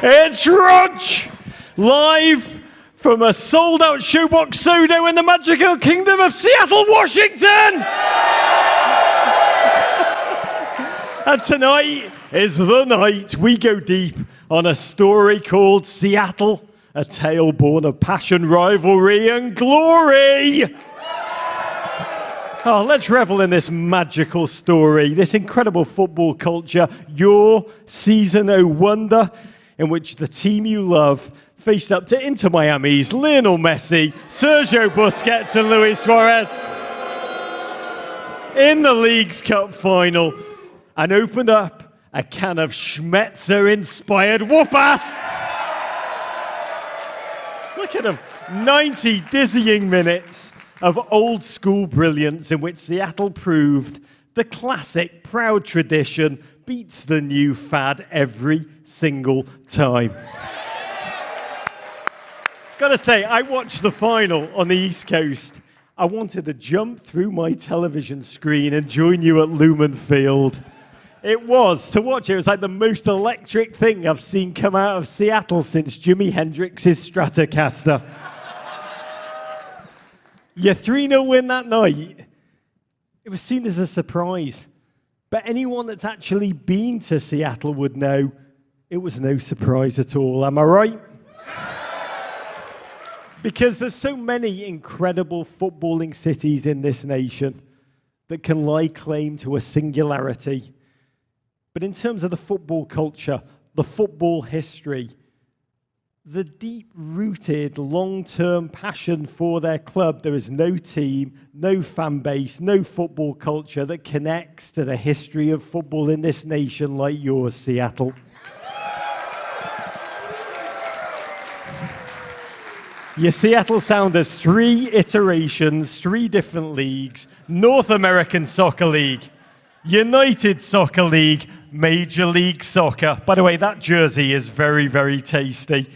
It's Rothrock, live from a sold-out Showbox Sodo in the magical kingdom of Seattle, Washington! And tonight is the night we go deep on a story called Seattle, a tale born of passion, rivalry, and glory! Oh, let's revel in this magical story, this incredible football culture, your season o' wonder, in which the team you love faced up to Inter Miami's Lionel Messi, Sergio Busquets, and Luis Suarez in the League's Cup final, and opened up a can of Schmetzer-inspired whoop-ass. Look at them, 90 dizzying minutes of old-school brilliance in which Seattle proved the classic proud tradition beats the new fad every single time. Gotta say, I watched the final on the East Coast. I wanted to jump through my television screen and join you at Lumen Field. It was like the most electric thing I've seen come out of Seattle since Jimi Hendrix's Stratocaster. Your 3-0 win that night, it was seen as a surprise. But anyone that's actually been to Seattle would know it was no surprise at all. Am I right? Because there's so many incredible footballing cities in this nation that can lay claim to a singularity. But in terms of the football culture, the football history, the deep-rooted, long-term passion for their club, there is no team, no fan base, no football culture that connects to the history of football in this nation like yours, Seattle. Your Seattle Sounders, 3 iterations, 3 different leagues: North American Soccer League, United Soccer League, Major League Soccer. By the way, that jersey is very, very tasty.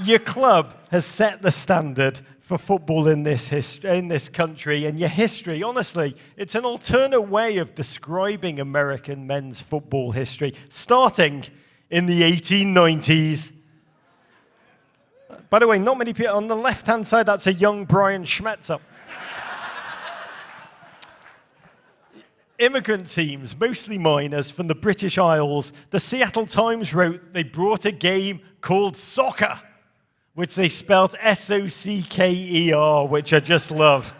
Your club has set the standard for football in this country, and your history, honestly, it's an alternate way of describing American men's football history, starting in the 1890s. By the way, not many people, on the left-hand side, that's a young Brian Schmetzer. Immigrant teams, mostly miners from the British Isles, the Seattle Times wrote they brought a game called soccer, which they spelled S-O-C-K-E-R, which I just love.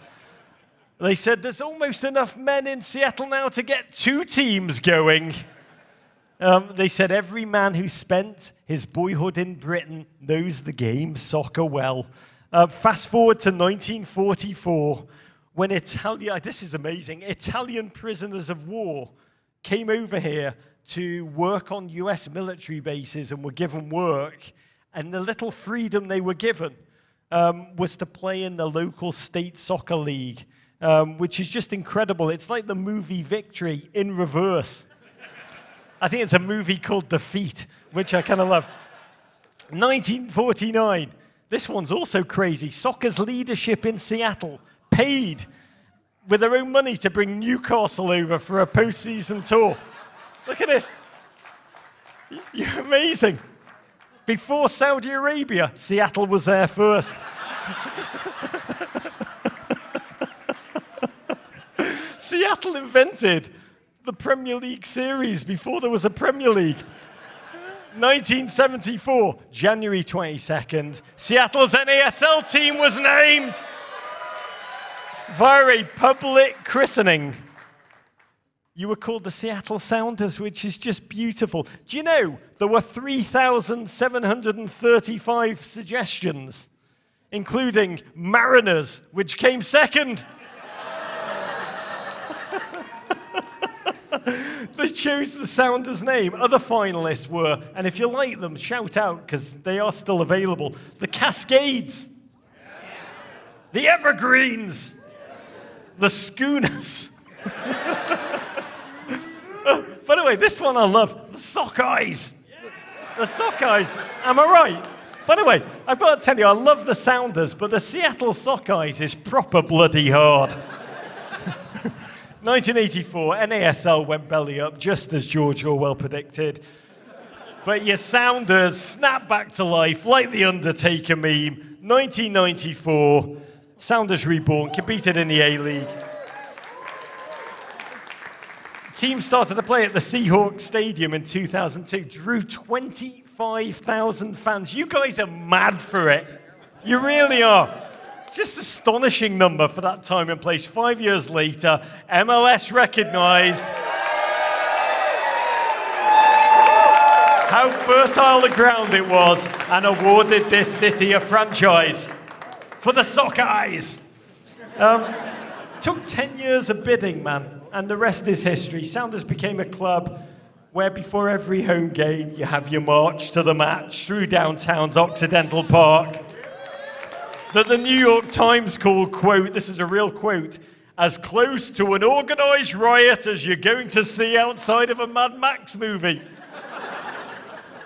They said there's almost enough men in Seattle now to get 2 teams going. They said every man who spent his boyhood in Britain knows the game soccer well. Fast forward to 1944, when this is amazing, Italian prisoners of war came over here to work on US military bases and were given work, and the little freedom they were given was to play in the local state soccer league, which is just incredible. It's like the movie Victory in reverse. I think it's a movie called Defeat, which I kind of love. 1949, this one's also crazy. Soccer's leadership in Seattle paid with their own money to bring Newcastle over for a postseason tour. Look at this. You're amazing. Before Saudi Arabia, Seattle was there first. Seattle invented the Premier League series before there was a Premier League. 1974, January 22nd, Seattle's NASL team was named via a public christening. You were called the Seattle Sounders, which is just beautiful. Do you know there were 3,735 suggestions, including Mariners, which came second? They chose the Sounders name. Other finalists were, and if you like them, shout out, because they are still available, the Cascades, the Evergreens, the Schooners. By the way, this one I love, the Sockeyes. The Sockeyes, am I right? By the way, I've got to tell you, I love the Sounders, but the Seattle Sockeyes is proper bloody hard. 1984, NASL went belly up, just as George Orwell predicted. But your Sounders snapped back to life like the Undertaker meme. 1994, Sounders reborn, competed in the A-League. Team started to play at the Seahawks Stadium in 2002, drew 25,000 fans. You guys are mad for it. You really are. It's just an astonishing number for that time and place. 5 years later, MLS recognized how fertile the ground it was and awarded this city a franchise for the Sockeyes. Took 10 years of bidding, man, and the rest is history. Sounders became a club where before every home game you have your march to the match through downtown's Occidental Park that the New York Times called, quote, this is a real quote, as close to an organized riot as you're going to see outside of a Mad Max movie.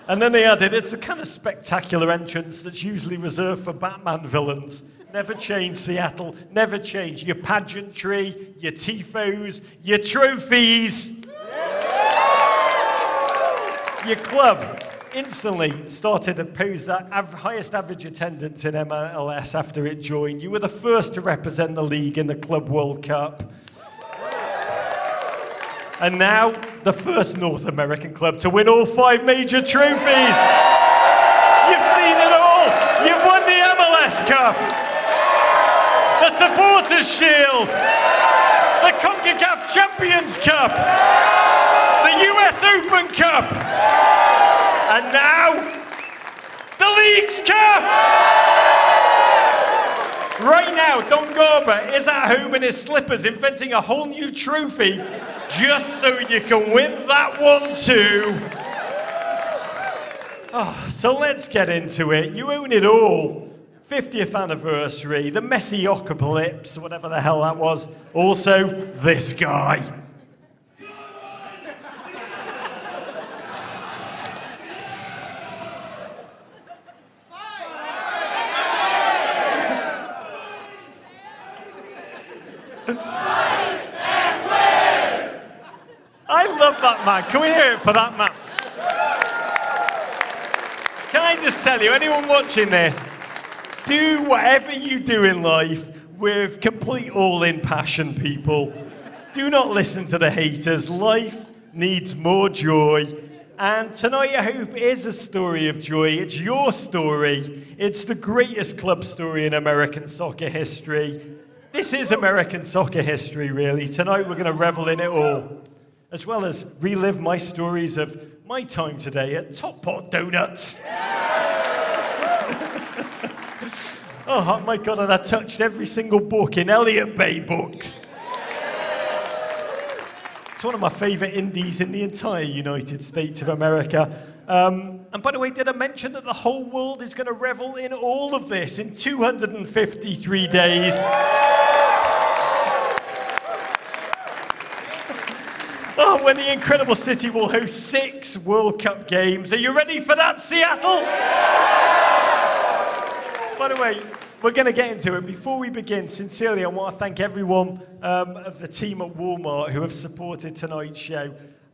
And then they added, it's the kind of spectacular entrance that's usually reserved for Batman villains. Never change, Seattle, never change. Your pageantry, your tifos, your trophies. Your club instantly started to pose that highest average attendance in MLS after it joined. You were the first to represent the league in the Club World Cup. And now, the first North American club to win all 5 major trophies. You've seen it all. You've won the MLS Cup, the Supporters Shield, the CONCACAF Champions Cup, the US Open Cup, and now, the League's Cup! Right now, Don Garber is at home in his slippers inventing a whole new trophy just so you can win that one too. Oh, so let's get into it. You own it all. 50th anniversary, the Messi-ocalypse, whatever the hell that was. Also, this guy. I love that man. Can we hear it for that man? Can I just tell you, anyone watching this, do whatever you do in life with complete all-in passion, people. Do not listen to the haters. Life needs more joy. And tonight, I hope, is a story of joy. It's your story. It's the greatest club story in American soccer history. This is American soccer history, really. Tonight, we're going to revel in it all, as well as relive my stories of my time today at Top Pot Donuts. Oh my God, and I touched every single book in Elliott Bay books. It's one of my favourite indies in the entire United States of America. And by the way, did I mention that the whole world is going to revel in all of this in 253 days? Oh, when the incredible city will host 6 World Cup games. Are you ready for that, Seattle? By the way, we're going to get into it. Before we begin, sincerely, I want to thank everyone of the team at Walmart who have supported tonight's show.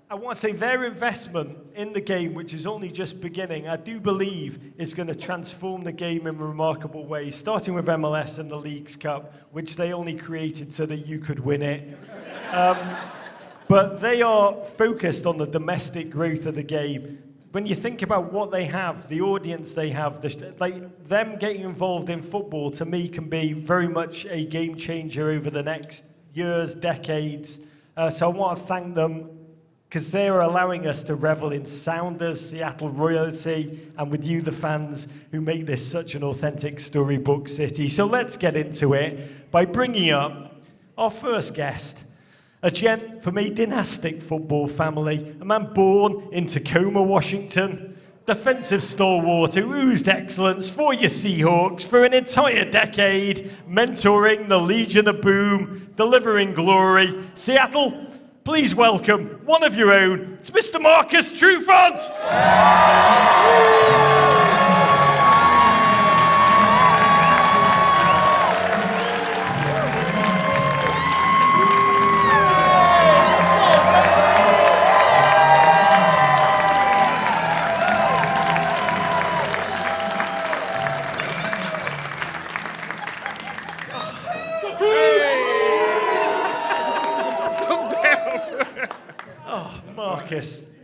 I want to say their investment in the game, which is only just beginning, I do believe is going to transform the game in remarkable ways, starting with MLS and the League's Cup, which they only created so that you could win it. But they are focused on the domestic growth of the game. When you think about what they have, the audience they have, them getting involved in football, to me, can be very much a game changer over the next years, decades. So I want to thank them, because they are allowing us to revel in Sounders, Seattle royalty, and with you, the fans, who make this such an authentic storybook city. So let's get into it by bringing up our first guest. A gent from a dynastic football family, a man born in Tacoma, Washington, defensive stalwart who oozed excellence for your Seahawks for an entire decade, mentoring the Legion of Boom, delivering glory. Seattle, please welcome one of your own. It's Mr. Marcus Truant.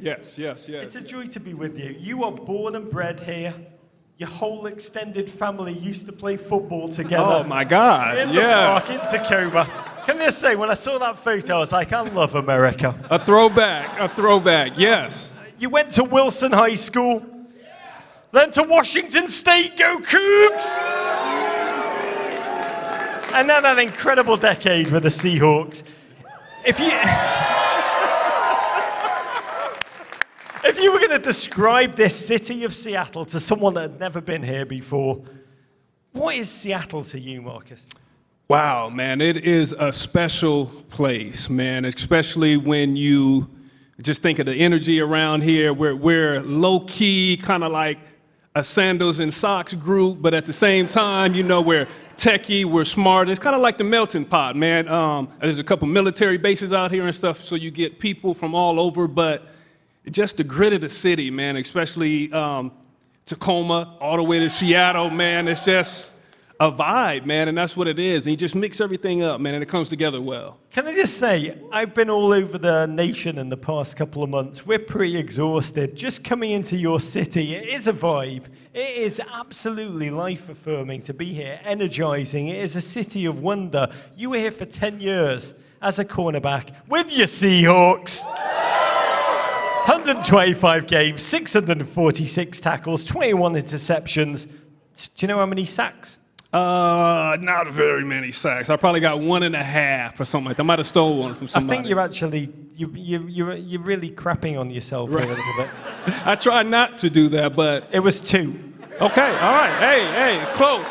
Yes, yes, yes. It's a joy to be with you. You are born and bred here. Your whole extended family used to play football together. Oh my God, in the yeah. park in Tacoma. Can I just say, when I saw that photo, I was like, I love America. A throwback, yes. You went to Wilson High School, then to Washington State, go Cougs! And then an incredible decade with the Seahawks. If you were going to describe this city of Seattle to someone that had never been here before, what is Seattle to you, Marcus? Wow, man, it is a special place, man, especially when you just think of the energy around here. We're low-key, kind of like a sandals and socks group, but at the same time, you know, we're techie, we're smart. It's kind of like the melting pot, man. There's a couple military bases out here and stuff, so you get people from all over, but just the grit of the city, man, especially Tacoma, all the way to Seattle, man. It's just a vibe, man, and that's what it is. And you just mix everything up, man, and it comes together well. Can I just say, I've been all over the nation in the past couple of months. We're pretty exhausted. Just coming into your city, it is a vibe. It is absolutely life-affirming to be here, energizing. It is a city of wonder. You were here for 10 years as a cornerback with your Seahawks. 125 games, 646 tackles, 21 interceptions. Do you know how many sacks? Not very many sacks. I probably got 1.5 or something like that. I might have stole one from somebody. I think you're actually, you're really crapping on yourself here a little bit. I try not to do that, but... It was 2. Okay, all right. Hey, close.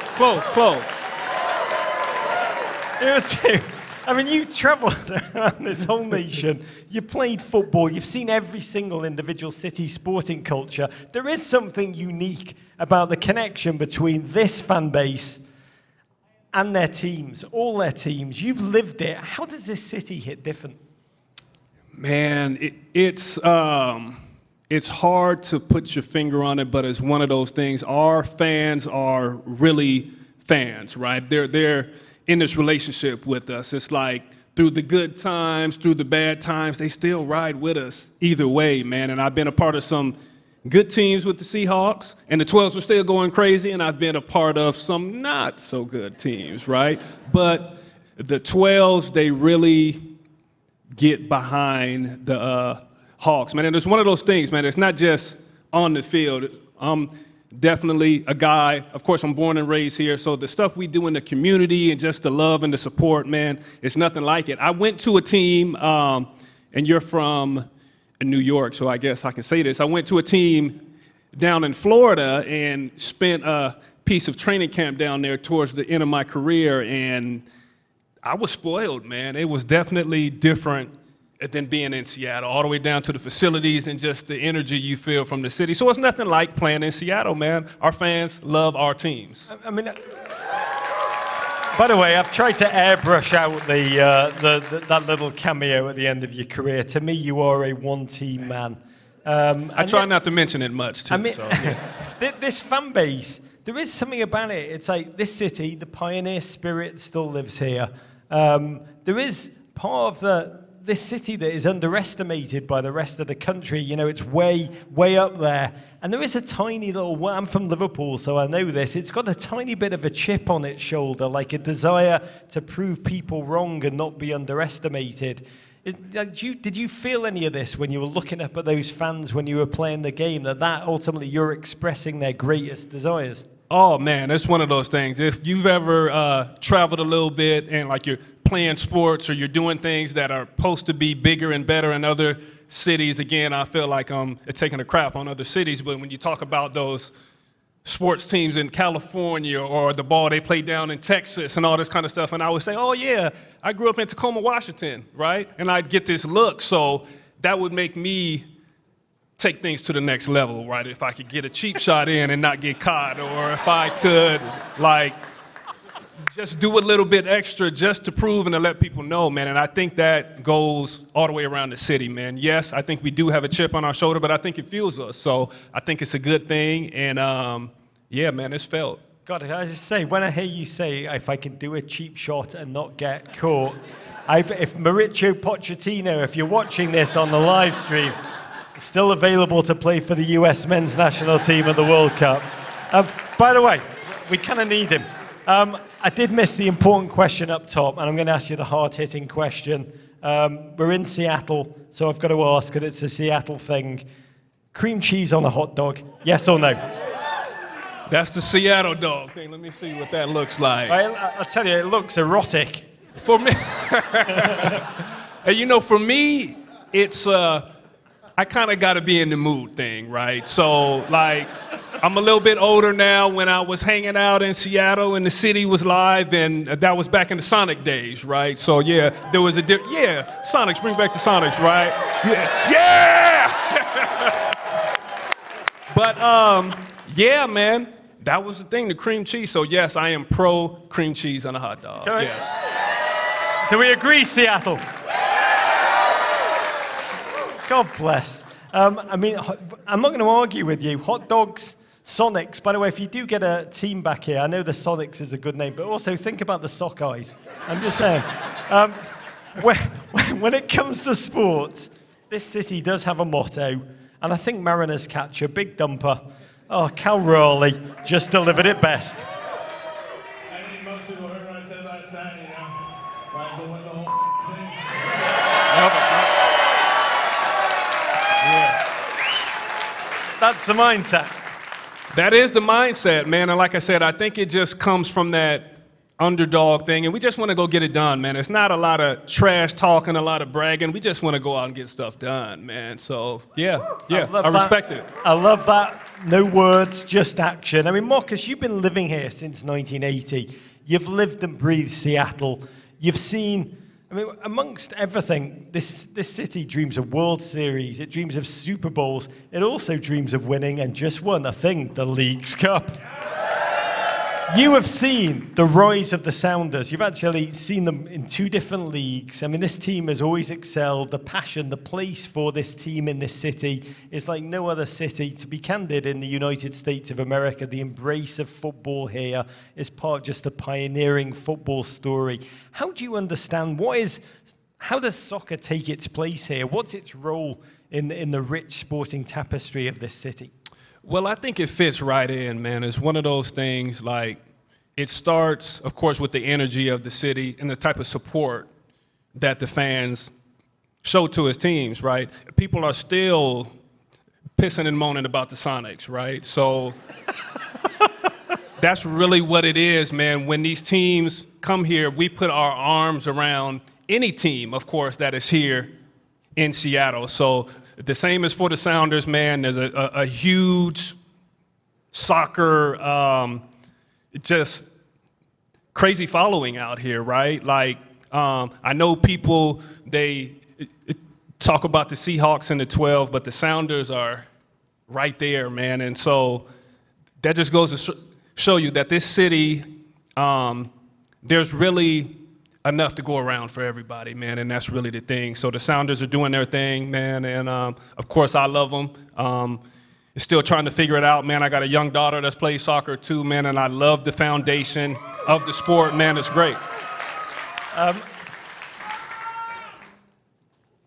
It was 2. I mean, you traveled around this whole nation. You played football. You've seen every single individual city sporting culture. There is something unique about the connection between this fan base and their teams, all their teams. You've lived it. How does this city hit different? Man, it's hard to put your finger on it, but it's one of those things. Our fans are really fans, right? They're in this relationship with us. It's like through the good times, through the bad times, they still ride with us either way, man. And I've been a part of some good teams with the Seahawks, and the 12s were still going crazy, and I've been a part of some not so good teams, right? But the 12s, they really get behind the Hawks, man. And it's one of those things, man. It's not just on the field. Definitely a guy, of course, I'm born and raised here, so the stuff we do in the community and just the love and the support, man, it's nothing like it. I went to a team, and you're from New York, so I guess I can say this. I went to a team down in Florida and spent a piece of training camp down there towards the end of my career, and I was spoiled, man. It was definitely different than being in Seattle, all the way down to the facilities and just the energy you feel from the city. So it's nothing like playing in Seattle, man. Our fans love our teams. I mean, by the way, I've tried to airbrush out that little cameo at the end of your career. To me, you are a one-team man. I try not to mention it much, too. I mean, so, yeah. This fan base, there is something about it. It's like this city, the pioneer spirit still lives here. There is part of this city that is underestimated by the rest of the country. You know, it's way up there. And there is a tiny little, I'm from Liverpool, so I know this. It's got a tiny bit of a chip on its shoulder, like a desire to prove people wrong and not be underestimated. Did you feel any of this when you were looking up at those fans when you were playing the game, that ultimately you're expressing their greatest desires? Oh, man, it's one of those things. If you've ever traveled a little bit and like you're playing sports or you're doing things that are supposed to be bigger and better in other cities, again, I feel like I'm taking a crap on other cities, but when you talk about those sports teams in California or the ball they play down in Texas and all this kind of stuff, and I would say, oh, yeah, I grew up in Tacoma, Washington, right? And I'd get this look, so that would make me take things to the next level, right? If I could get a cheap shot in and not get caught, or if I could, like, just do a little bit extra just to prove and to let people know, man. And I think that goes all the way around the city, man. Yes, I think we do have a chip on our shoulder, but I think it fuels us. So I think it's a good thing. And, yeah, man, it's felt. God, I just say, when I hear you say, if I can do a cheap shot and not get caught, if Mauricio Pochettino, if you're watching this on the live stream, Still available to play for the US men's national team at the World Cup. By the way, we kind of need him. I did miss the important question up top, and I'm going to ask you the hard-hitting question. We're in Seattle, so I've got to ask, and it's a Seattle thing. Cream cheese on a hot dog, yes or no? That's the Seattle dog thing. Let me see what that looks like. I'll tell you, it looks erotic. For me, and you know, for me, it's I kind of got to be in the mood thing, right? So, like, I'm a little bit older now. When I was hanging out in Seattle and the city was live, and that was back in the Sonic days, right? So, yeah, there was Sonics, bring back the Sonics, right? Yeah! But, yeah, man, that was the thing, the cream cheese. So, yes, I am pro cream cheese on a hot dog, yes. Do we agree, Seattle? God bless. I mean, I'm not going to argue with you. Hot dogs, Sonics. By the way, if you do get a team back here, I know the Sonics is a good name, but also think about the Sockeyes. I'm just saying. When it comes to sports, this city does have a motto, and I think Mariners catcher, big dumper. Oh, Cal Raleigh just delivered it best. I think most people heard what I said last night, you know. Rifle win the whole thing. Yeah. That's the mindset. That is the mindset, man. And like I said, I think it just comes from that underdog thing. And we just want to go get it done, man. It's not a lot of trash talking, a lot of bragging. We just want to go out and get stuff done, man. So, yeah, I respect it. I love that. No words, just action. I mean, Marcus, you've been living here since 1980. You've lived and breathed Seattle. You've seen... I mean, amongst everything, this city dreams of World Series, it dreams of Super Bowls, it also dreams of winning, and just won a thing, the Leagues Cup. You have seen the rise of the Sounders. You've actually seen them in 2 different leagues. I mean, this team has always excelled. The passion, the place for this team in this city is like no other city. To be candid, in the United States of America, the embrace of football here is part of just a pioneering football story. How do you understand, how does soccer take its place here? What's its role in the rich sporting tapestry of this city? Well, I think it fits right in, man. It's one of those things, like, it starts, of course, with the energy of the city and the type of support that the fans show to his teams, right? People are still pissing and moaning about the Sonics, right? So that's really what it is, man. When these teams come here, we put our arms around any team, of course, that is here in Seattle. So the same as for the Sounders, man. There's a huge soccer, just crazy following out here, right? Like, I know people, they talk about the Seahawks and the 12, but the Sounders are right there, man. And so that just goes to show you that this city, there's really enough to go around for everybody, man, and that's really the thing. So the Sounders are doing their thing, man, and of course I love them. Still trying to figure it out, man. I got a young daughter that's plays soccer too, man, and I love the foundation of the sport, man. It's great.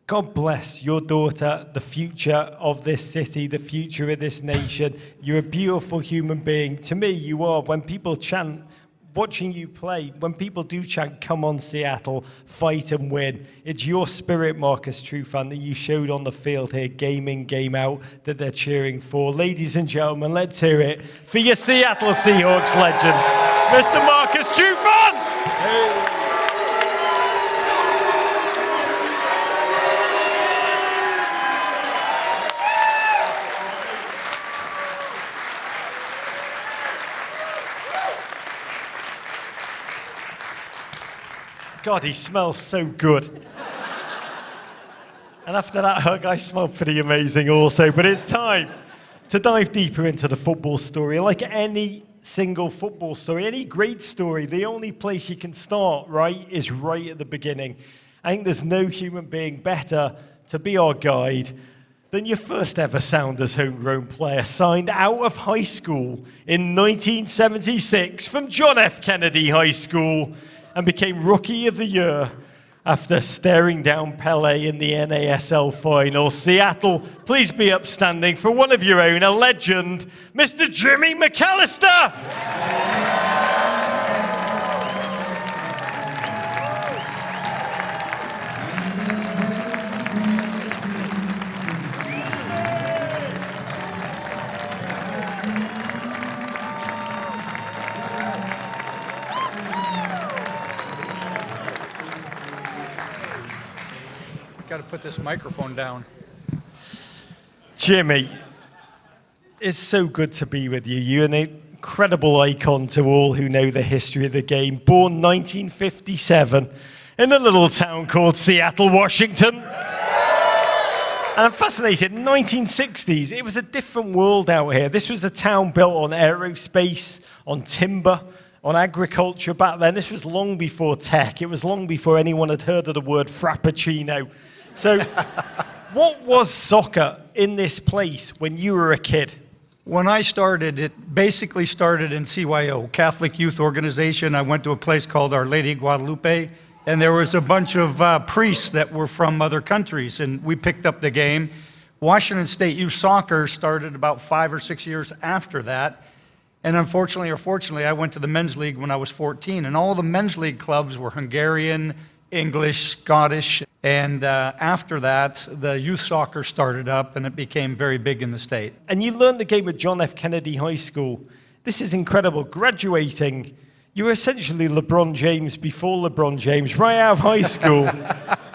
God bless your daughter, the future of this city, the future of this nation. You're a beautiful human being. To me, you are. When people chant, watching you play, when people do chant, come on Seattle, fight and win, it's your spirit, Marcus Truant, that you showed on the field here, game in, game out, that they're cheering for. Ladies and gentlemen, let's hear it for your Seattle Seahawks legend, Mr. Marcus Truant! Hey. God, he smells so good. And after that hug, I smell pretty amazing also. But it's time to dive deeper into the football story. Like any single football story, any great story, the only place you can start, right, is right at the beginning. I think there's no human being better to be our guide than your first ever Sounders homegrown player, signed out of high school in 1976 from John F. Kennedy High School, and became Rookie of the Year after staring down Pele in the NASL final. Seattle, please be upstanding for one of your own, a legend, Mr. Jimmy McAlister. Got to put this microphone down. Jimmy, it's so good to be with you. You're an incredible icon to all who know the history of the game. Born 1957 in a little town called Seattle, Washington. And I'm fascinated, 1960s, it was a different world out here. This was a town built on aerospace, on timber, on agriculture back then. This was long before tech. It was long before anyone had heard of the word frappuccino. So, what was soccer in this place when you were a kid? When I started, it basically started in CYO, Catholic Youth Organization. I went to a place called Our Lady of Guadalupe, and there was a bunch of priests that were from other countries, and we picked up the game. Washington State Youth Soccer started about 5 or 6 years after that. And unfortunately or fortunately, I went to the men's league when I was 14, and all the men's league clubs were Hungarian, English, Scottish, and after that, the youth soccer started up, and it became very big in the state. And you learned the game at John F. Kennedy High School. This is incredible. Graduating, you were essentially LeBron James before LeBron James. Right out of high school,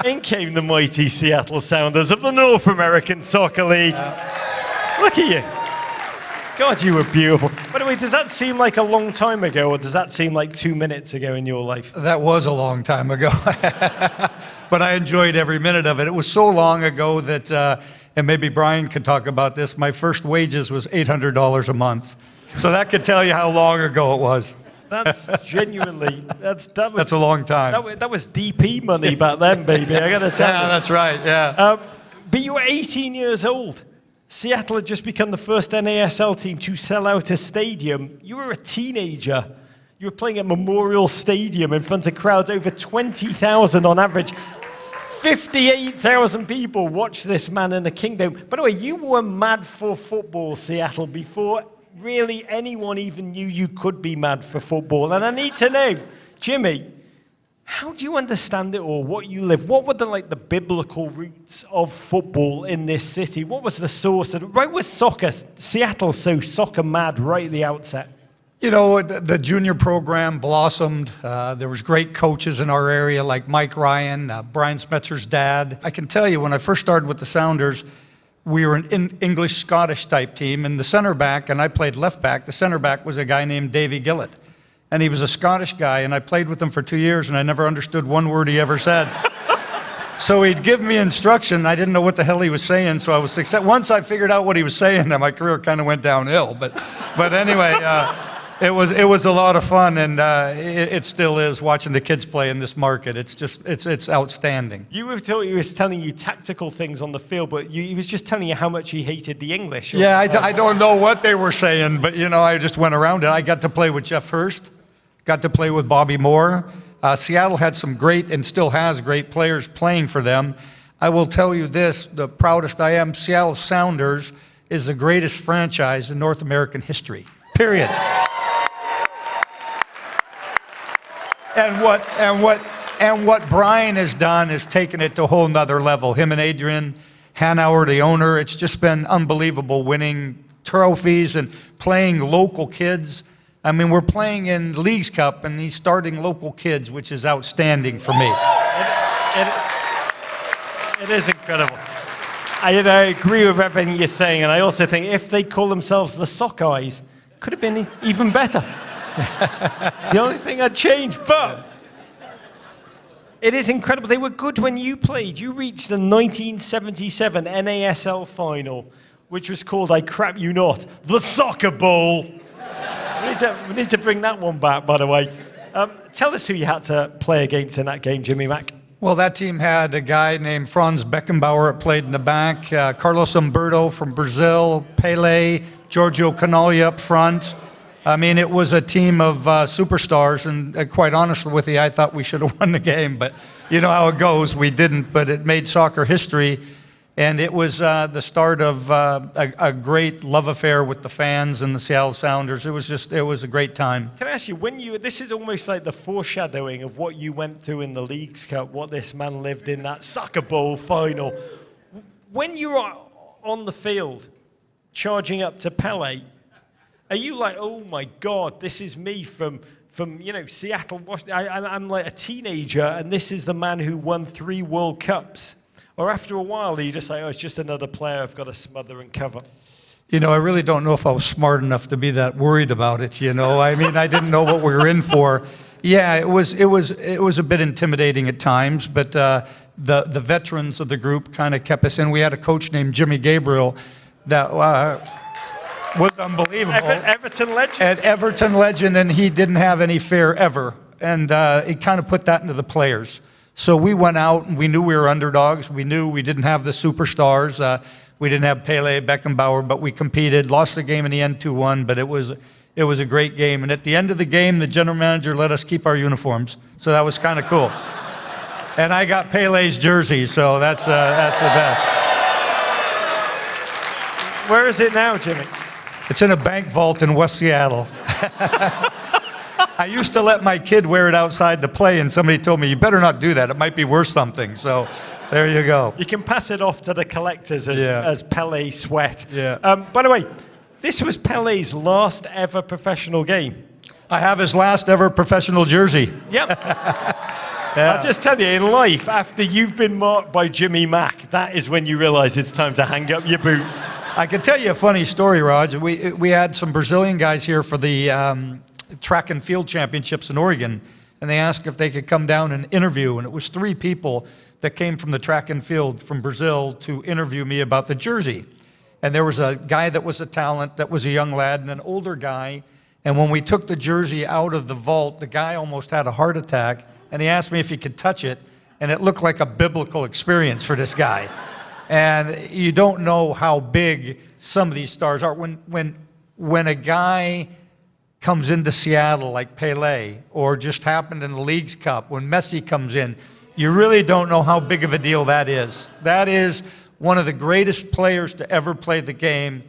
in came the mighty Seattle Sounders of the North American Soccer League. Look at you. God, you were beautiful. By the way, does that seem like a long time ago, or does that seem like 2 minutes ago in your life? That was a long time ago, but I enjoyed every minute of it. It was so long ago that, and maybe Brian could talk about this, my first wages was $800 a month. So that could tell you how long ago it was. That's genuinely, that's a long time. That was DP money back then, baby, I gotta tell you. Yeah, that's right, yeah. But you were 18 years old. Seattle had just become the first NASL team to sell out a stadium. You were a teenager. You were playing at Memorial Stadium in front of crowds over 20,000 on average. 58,000 people watched this man in the kingdom. By the way, you were mad for football, Seattle, before really anyone even knew you could be mad for football. And I need to know, Jimmy, how do you understand it all? What you live? What were the biblical roots of football in this city? What was the source of it? Right with soccer, Seattle so soccer mad right at the outset. You know, the junior program blossomed. There was great coaches in our area like Mike Ryan, Brian Schmetzer's dad. I can tell you, when I first started with the Sounders, we were an English-Scottish type team, and the center back, and I played left back, the center back was a guy named Davy Gillett. And he was a Scottish guy, and I played with him for 2 years, and I never understood one word he ever said. So he'd give me instruction. I didn't know what the hell he was saying, so I was successful. Once I figured out what he was saying, then my career kind of went downhill. But anyway, it was a lot of fun, and it still is watching the kids play in this market. It's outstanding. You were told he was telling you tactical things on the field, but he was just telling you how much he hated the English. Yeah, I don't know what they were saying, but you know, I just went around it. I got to play with Jeff Hurst. Got to play with Bobby Moore. Seattle had some great, and still has great players playing for them. I will tell you this, the proudest I am, Seattle Sounders is the greatest franchise in North American history, period. And what Brian has done is taken it to a whole nother level. Him and Adrian Hanauer, the owner, it's just been unbelievable, winning trophies and playing local kids. I mean, we're playing in Leagues Cup, and he's starting local kids, which is outstanding for me. It is incredible. I agree with everything you're saying, and I also think if they call themselves the Sockeyes, it could have been even better. It's the only thing I'd change, but it is incredible. They were good when you played. You reached the 1977 NASL final, which was called, I crap you not, the Soccer Bowl. We need to bring that one back, by the way. Tell us who you had to play against in that game, Jimmy Mack. Well, that team had a guy named Franz Beckenbauer that played in the back, Carlos Humberto from Brazil, Pele, Giorgio Canaglia up front, I mean, it was a team of superstars, and quite honestly with you, I thought we should have won the game, but you know how it goes. We didn't, but it made soccer history, and it was the start of a great love affair with the fans and the Seattle Sounders. It was a great time. Can I ask you, this is almost like the foreshadowing of what you went through in the Leagues Cup, what this man lived in that Soccer Bowl final. When you are on the field, charging up to Pele, are you like, oh my God, this is me from Seattle, Washington. I'm like a teenager, and this is the man who won 3 World Cups. Or after a while, you just say, oh, it's just another player I've got to smother and cover. You know, I really don't know if I was smart enough to be that worried about it, you know. I mean, I didn't know what we were in for. Yeah, it was a bit intimidating at times, but the veterans of the group kind of kept us in. We had a coach named Jimmy Gabriel that was unbelievable. Everton legend. An Everton legend, and he didn't have any fear ever. And he kind of put that into the players. So we went out, and we knew we were underdogs. We knew we didn't have the superstars. We didn't have Pele, Beckenbauer, but we competed. Lost the game in the end 2-1, but it was a great game. And at the end of the game, the general manager let us keep our uniforms. So that was kind of cool. And I got Pele's jersey, so that's the best. Where is it now, Jimmy? It's in a bank vault in West Seattle. I used to let my kid wear it outside to play, and somebody told me, you better not do that. It might be worth something. So there you go. You can pass it off to the collectors as Pele sweat. Yeah. By the way, this was Pele's last ever professional game. I have his last ever professional jersey. Yep. Yeah. I'll just tell you, in life, after you've been marked by Jimmy Mack, that is when you realize it's time to hang up your boots. I can tell you a funny story, Raj. We had some Brazilian guys here for the track and field championships in Oregon, and they asked if they could come down and interview, and it was 3 people that came from the track and field from Brazil to interview me about the jersey. And there was a guy that was a talent, that was a young lad, and an older guy, and when we took the jersey out of the vault, the guy almost had a heart attack, and he asked me if he could touch it, and it looked like a biblical experience for this guy. And you don't know how big some of these stars are. When a guy comes into Seattle like Pele, or just happened in the Leagues Cup, when Messi comes in, you really don't know how big of a deal that is. That is one of the greatest players to ever play the game,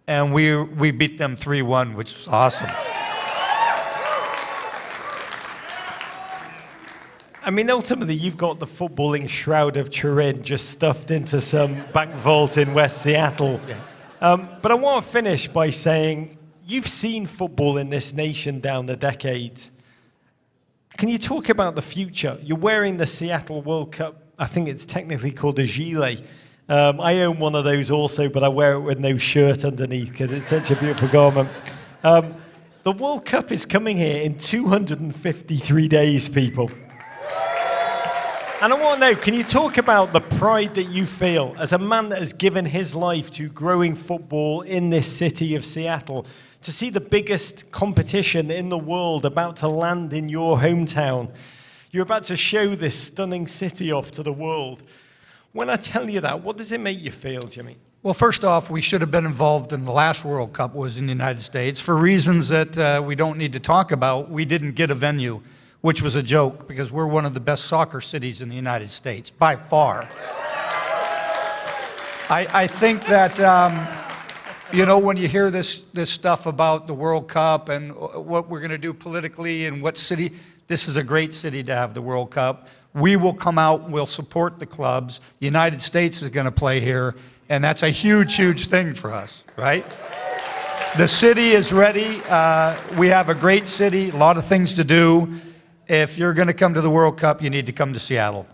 and we beat them 3-1, which is awesome. I mean, ultimately, you've got the footballing shroud of Truant just stuffed into some bank vault in West Seattle. Yeah. But I want to finish by saying, you've seen football in this nation down the decades. Can you talk about the future? You're wearing the Seattle World Cup, I think it's technically called a gilet. I own one of those also, but I wear it with no shirt underneath because it's such a beautiful garment. The World Cup is coming here in 253 days, people. And I want to know, can you talk about the pride that you feel as a man that has given his life to growing football in this city of Seattle, to see the biggest competition in the world about to land in your hometown? You're about to show this stunning city off to the world. When I tell you that, what does it make you feel, Jimmy? Well, first off, we should have been involved in the last World Cup, was in the United States. For reasons that we don't need to talk about, we didn't get a venue, which was a joke, because we're one of the best soccer cities in the United States, by far. I think that, when you hear this stuff about the World Cup and what we're going to do politically and what city, this is a great city to have the World Cup. We will come out and we'll support the clubs. The United States is going to play here, and that's a huge, huge thing for us, right? The city is ready. We have a great city, a lot of things to do. If you're going to come to the World Cup, you need to come to Seattle.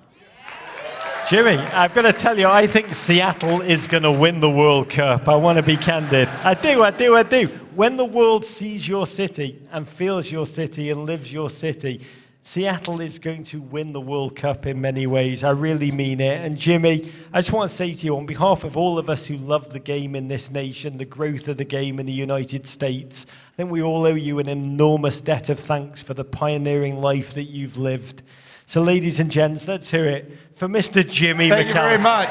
Jimmy, I've got to tell you, I think Seattle is going to win the World Cup. I want to be candid. I do. When the world sees your city and feels your city and lives your city, Seattle is going to win the World Cup in many ways. I really mean it. And Jimmy, I just want to say to you, on behalf of all of us who love the game in this nation, the growth of the game in the United States, I think we all owe you an enormous debt of thanks for the pioneering life that you've lived. So ladies and gents, let's hear it for Mr. Jimmy McAlister. Thank you very much.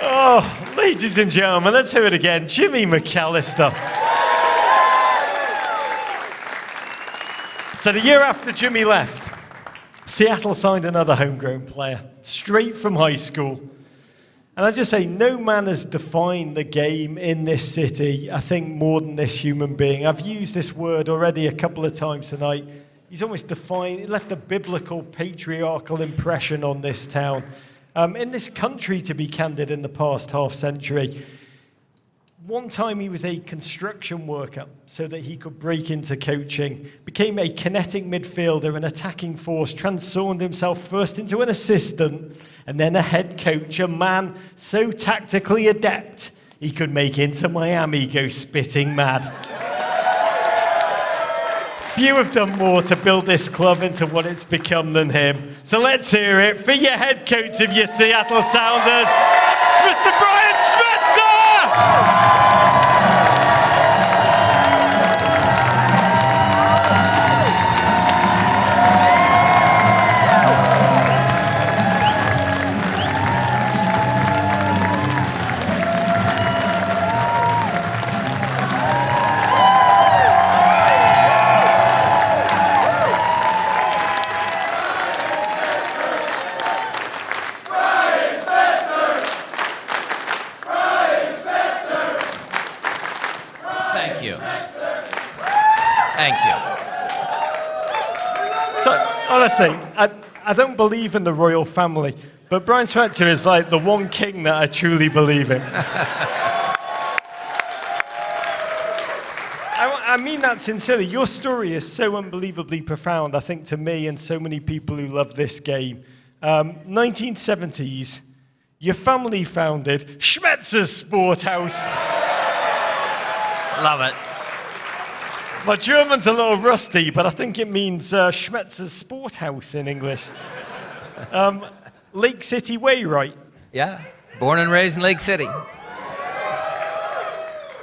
Oh, ladies and gentlemen, let's hear it again. Jimmy McAlister. So the year after Jimmy left, Seattle signed another homegrown player, straight from high school. And I just say, no man has defined the game in this city, I think, more than this human being. I've used this word already a couple of times tonight. He's almost defined, it left a biblical, patriarchal impression on this town. In this country, to be candid, in the past half century. One time he was a construction worker so that he could break into coaching, became a kinetic midfielder, an attacking force, transformed himself first into an assistant and then a head coach, a man so tactically adept he could make Inter Miami go spitting mad. Few have done more to build this club into what it's become than him. So let's hear it for your head coach of your Seattle Sounders, Mr. Brian Schmetzer! Honestly, I don't believe in the royal family, but Brian Schmetzer is like the one king that I truly believe in. I mean that sincerely. Your story is so unbelievably profound, I think, to me and so many people who love this game. 1970s, your family founded Schmetzer's Sport House. Love it. My German's a little rusty, but I think it means Schmetzer's Sport House in English. Lake City Way, right? Yeah, born and raised in Lake City.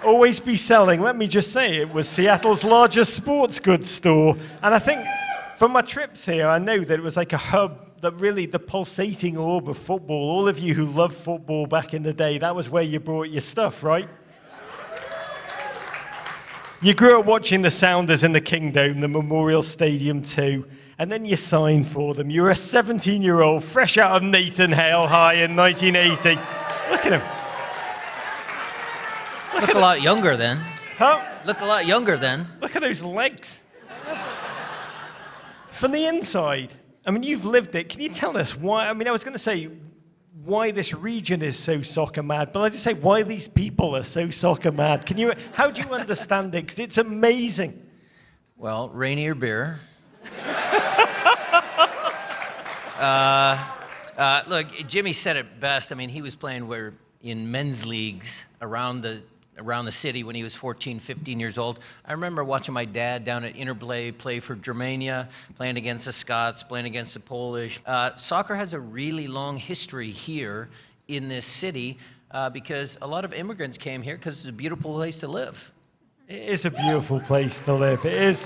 Always be selling. Let me just say, it was Seattle's largest sports goods store. And I think from my trips here, I know that it was like a hub, that really the pulsating orb of football. All of you who loved football back in the day, that was where you brought your stuff, right? You grew up watching the Sounders in the Kingdome, the Memorial Stadium too, and then you signed for them. You were a 17-year-old, fresh out of Nathan Hale High in 1980. Look at him. Look a lot younger then. Huh? Look a lot younger then. Look at those legs. From the inside, I mean, you've lived it. Can you tell us why? I mean, I was going to say why this region is so soccer mad, but I just say why these people are so soccer mad. How do you understand it? Because it's amazing. Well, Rainier beer. Look, Jimmy said it best. I mean, he was playing in men's leagues around the city when he was 14, 15 years old. I remember watching my dad down at Interplay play for Germania, playing against the Scots, playing against the Polish. Soccer has a really long history here in this city because a lot of immigrants came here because it's a beautiful place to live. It is a beautiful place to live. It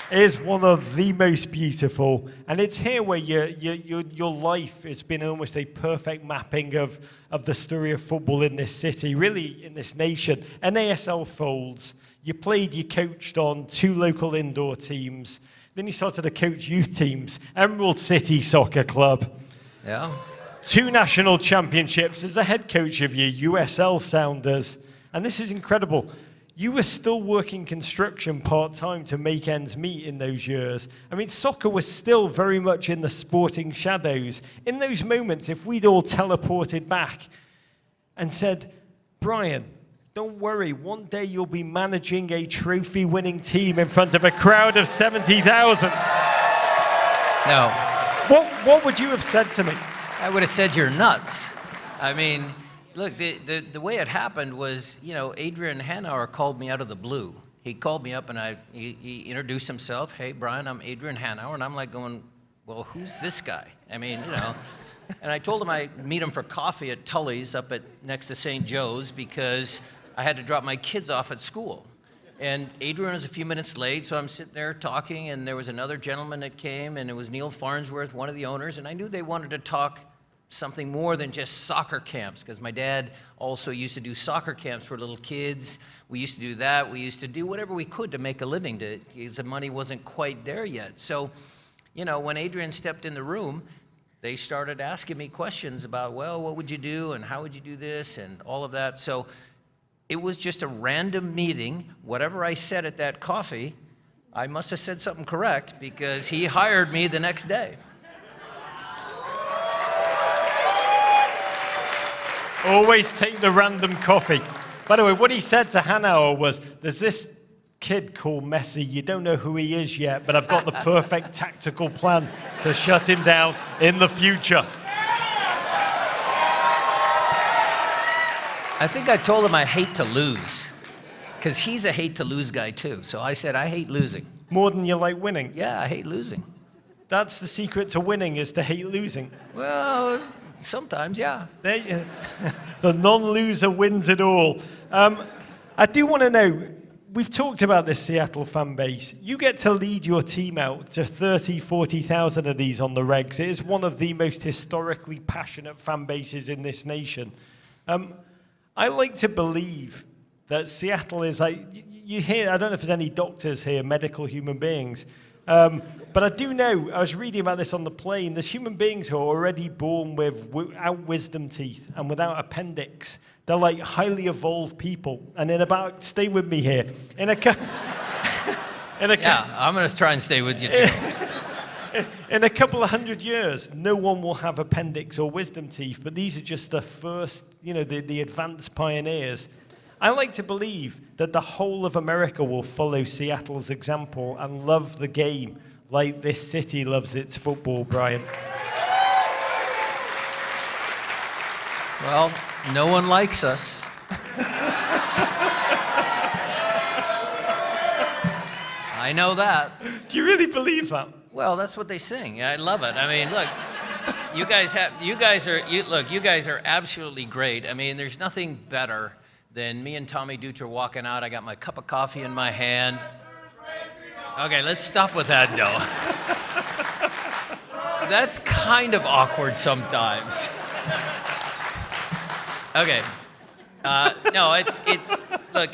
is one of the most beautiful, and it's here where your life has been almost a perfect mapping of the story of football in this city, really in this nation. NASL folds. You played, you coached on 2 local indoor teams. Then you started to coach youth teams. Emerald City Soccer Club. Yeah. 2 national championships as the head coach of your USL Sounders. And this is incredible. You were still working construction part-time to make ends meet in those years. I mean, soccer was still very much in the sporting shadows. In those moments, if we'd all teleported back and said, Brian, don't worry, one day you'll be managing a trophy-winning team in front of a crowd of 70,000. No. What would you have said to me? I would have said you're nuts. I mean, look, the way it happened was, Adrian Hanauer called me out of the blue. He called me up and he introduced himself. Hey, Brian, I'm Adrian Hanauer. And I'm like going, well, who's this guy? I mean, And I told him I'd meet him for coffee at Tully's up next to St. Joe's because I had to drop my kids off at school. And Adrian was a few minutes late, so I'm sitting there talking, and there was another gentleman that came, and it was Neil Farnsworth, one of the owners, and I knew they wanted to talk something more than just soccer camps, because my dad also used to do soccer camps for little kids. We used to do that. We used to do whatever we could to make a living, because the money wasn't quite there yet. So, you know, when Adrian stepped in the room, they started asking me questions about, well, what would you do and how would you do this and all of that. So it was just a random meeting. Whatever I said at that coffee, I must have said something correct, because he hired me the next day. Always take the random coffee. By the way, what he said to Hanauer was, there's this kid called Messi, you don't know who he is yet, but I've got the perfect tactical plan to shut him down in the future. I think I told him I hate to lose, because he's a hate to lose guy too. So I said, I hate losing. More than you like winning. Yeah, I hate losing. That's the secret to winning, is to hate losing. Well, sometimes, yeah. The non-loser wins it all. I do want to know, we've talked about this Seattle fan base. You get to lead your team out to 30, 40,000 of these on the regs. It is one of the most historically passionate fan bases in this nation. I like to believe that Seattle is like, you hear, I don't know if there's any doctors here, medical human beings, but I do know, I was reading about this on the plane, there's human beings who are already born without wisdom teeth and without appendix. They're like highly evolved people. And in about, stay with me here, I'm going to try and stay with you too. In a couple of hundred years, no one will have appendix or wisdom teeth, but these are just the first, you know, the advanced pioneers. I like to believe that the whole of America will follow Seattle's example and love the game like this city loves its football, Brian. Well, no one likes us. I know that. Do you really believe that? Well, that's what they sing. I love it. I mean, look, you guys are absolutely great. I mean, there's nothing better than me and Tommy Dutra walking out. I got my cup of coffee in my hand. Okay, let's stop with that, though. That's kind of awkward sometimes. Okay. No, it's look,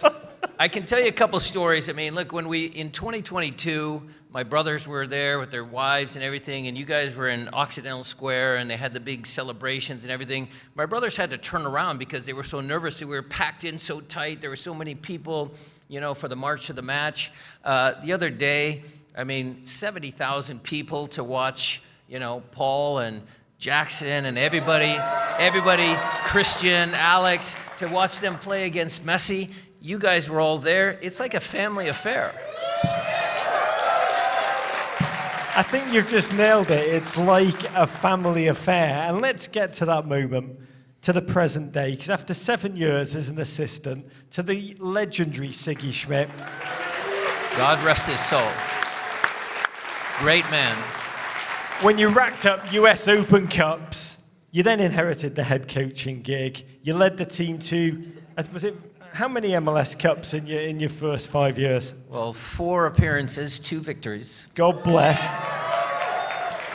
I can tell you a couple stories. I mean, look, when in 2022, my brothers were there with their wives and everything, and you guys were in Occidental Square, and they had the big celebrations and everything. My brothers had to turn around because they were so nervous. We were packed in so tight. There were so many people, you know, for the march to the match. The other day, I mean, 70,000 people to watch, you know, Paul and Jackson and everybody, Cristian, Alex, to watch them play against Messi. You guys were all there. It's like a family affair. I think you've just nailed it. It's like a family affair. And let's get to that moment, to the present day, because after 7 years as an assistant to the legendary Siggy Schmidt. God rest his soul. Great man. When you racked up US Open Cups, you then inherited the head coaching gig. You led the team to, how many MLS Cups in your first 5 years? Well, 4 appearances, 2 victories. God bless.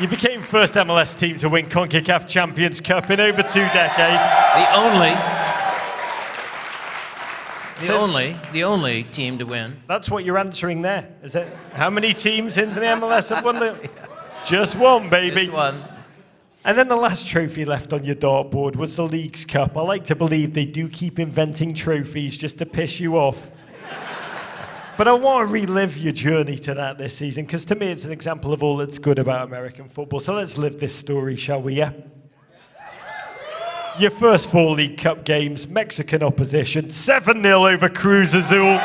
You became first MLS team to win CONCACAF Champions Cup in over 2 decades. The only team to win. That's what you're answering there. Is it? How many teams in the MLS have won the? Just one, baby. Just one. And then the last trophy left on your dartboard was the Leagues Cup. I like to believe they do keep inventing trophies just to piss you off. But I want to relive your journey to that this season, because to me it's an example of all that's good about American football. So let's live this story, shall we, yeah? Your first 4 League Cup games, Mexican opposition, 7-0 over Cruz Azul.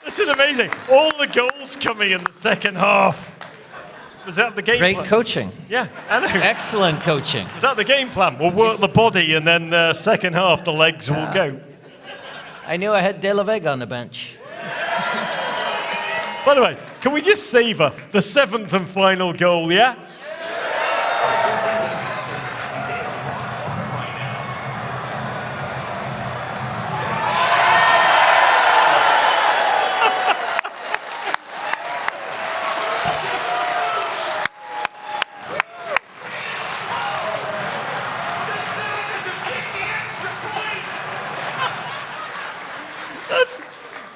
This is amazing. All the goals coming in the second half. Was that the game Great plan? coaching. Yeah, I know. Excellent coaching. Is that the game plan? We'll work the body, and then second half, the legs will go. I knew I had De La Vega on the bench. By the way, can we just savor the 7th and final goal, yeah?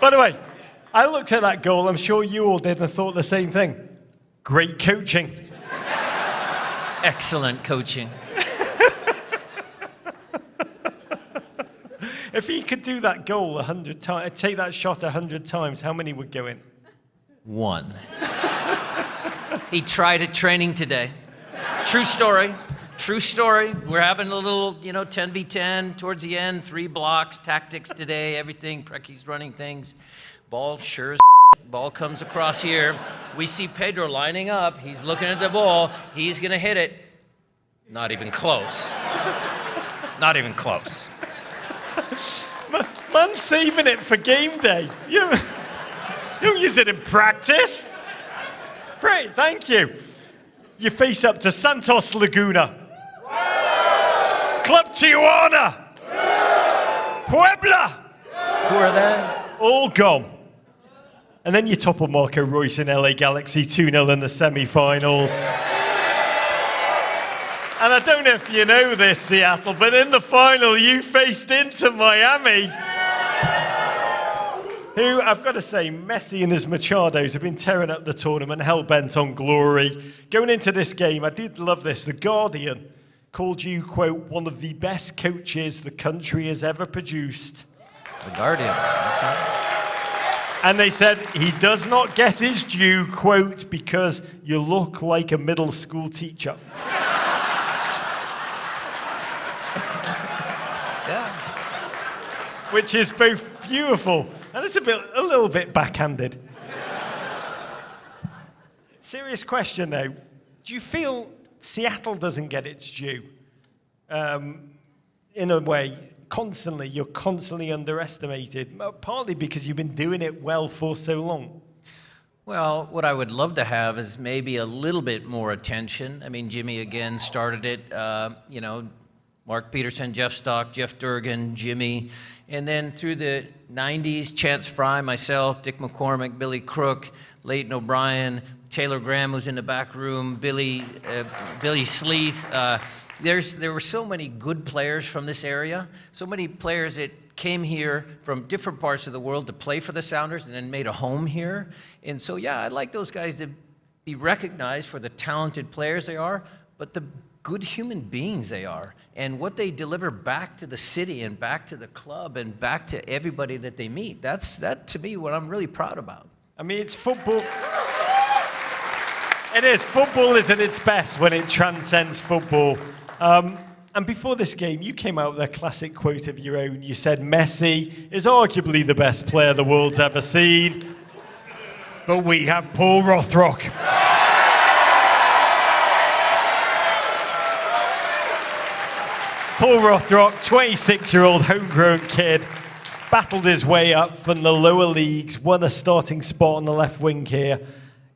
By the way, I looked at that goal, I'm sure you all did, and thought the same thing. Great coaching. Excellent coaching. If he could do that goal 100 times, take that shot 100 times, how many would go in? 1. He tried it training today. True story. True story. We're having a little, 10v10 towards the end, 3 blocks, tactics today, everything. Precky's running things. Ball sure as ball comes across here. We see Pedro lining up. He's looking at the ball. He's going to hit it. Not even close. Not even close. Man's saving it for game day. You don't use it in practice. Great, thank you. You face up to Santos Laguna. Club Tijuana. Puebla. Who are they? All gone. And then you topple Marco Royce in LA Galaxy 2-0 in the semi-finals. And I don't know if you know this, Seattle, but in the final you faced into Miami, who, I've got to say, Messi and his Machados have been tearing up the tournament, hell-bent on glory. Going into this game, I did love this. The Guardian called you, quote, one of the best coaches the country has ever produced. The Guardian. Okay. And they said he does not get his due, quote, because you look like a middle school teacher. Yeah. Which is both beautiful and it's a little bit backhanded. Serious question though. Do you feel Seattle doesn't get its due? In a way, you're constantly underestimated, partly because you've been doing it well for so long. Well, what I would love to have is maybe a little bit more attention. I mean, Jimmy again started it, Mark Peterson, Jeff Stock, Jeff Durgan, Jimmy. And then through the 90s, Chance Fry, myself, Dick McCormick, Billy Crook, Leighton O'Brien, Taylor Graham was in the back room, Billy Sleeth. There were so many good players from this area, so many players that came here from different parts of the world to play for the Sounders and then made a home here. And so, yeah, I'd like those guys to be recognized for the talented players they are, but the good human beings they are, and what they deliver back to the city and back to the club and back to everybody that they meet. That's to me what I'm really proud about. I mean, it's football. It is. Football is at its best when it transcends football. And before this game, you came out with a classic quote of your own. You said, Messi is arguably the best player the world's ever seen, but we have Paul Rothrock. Paul Rothrock, 26-year-old homegrown kid, battled his way up from the lower leagues, won a starting spot on the left wing here.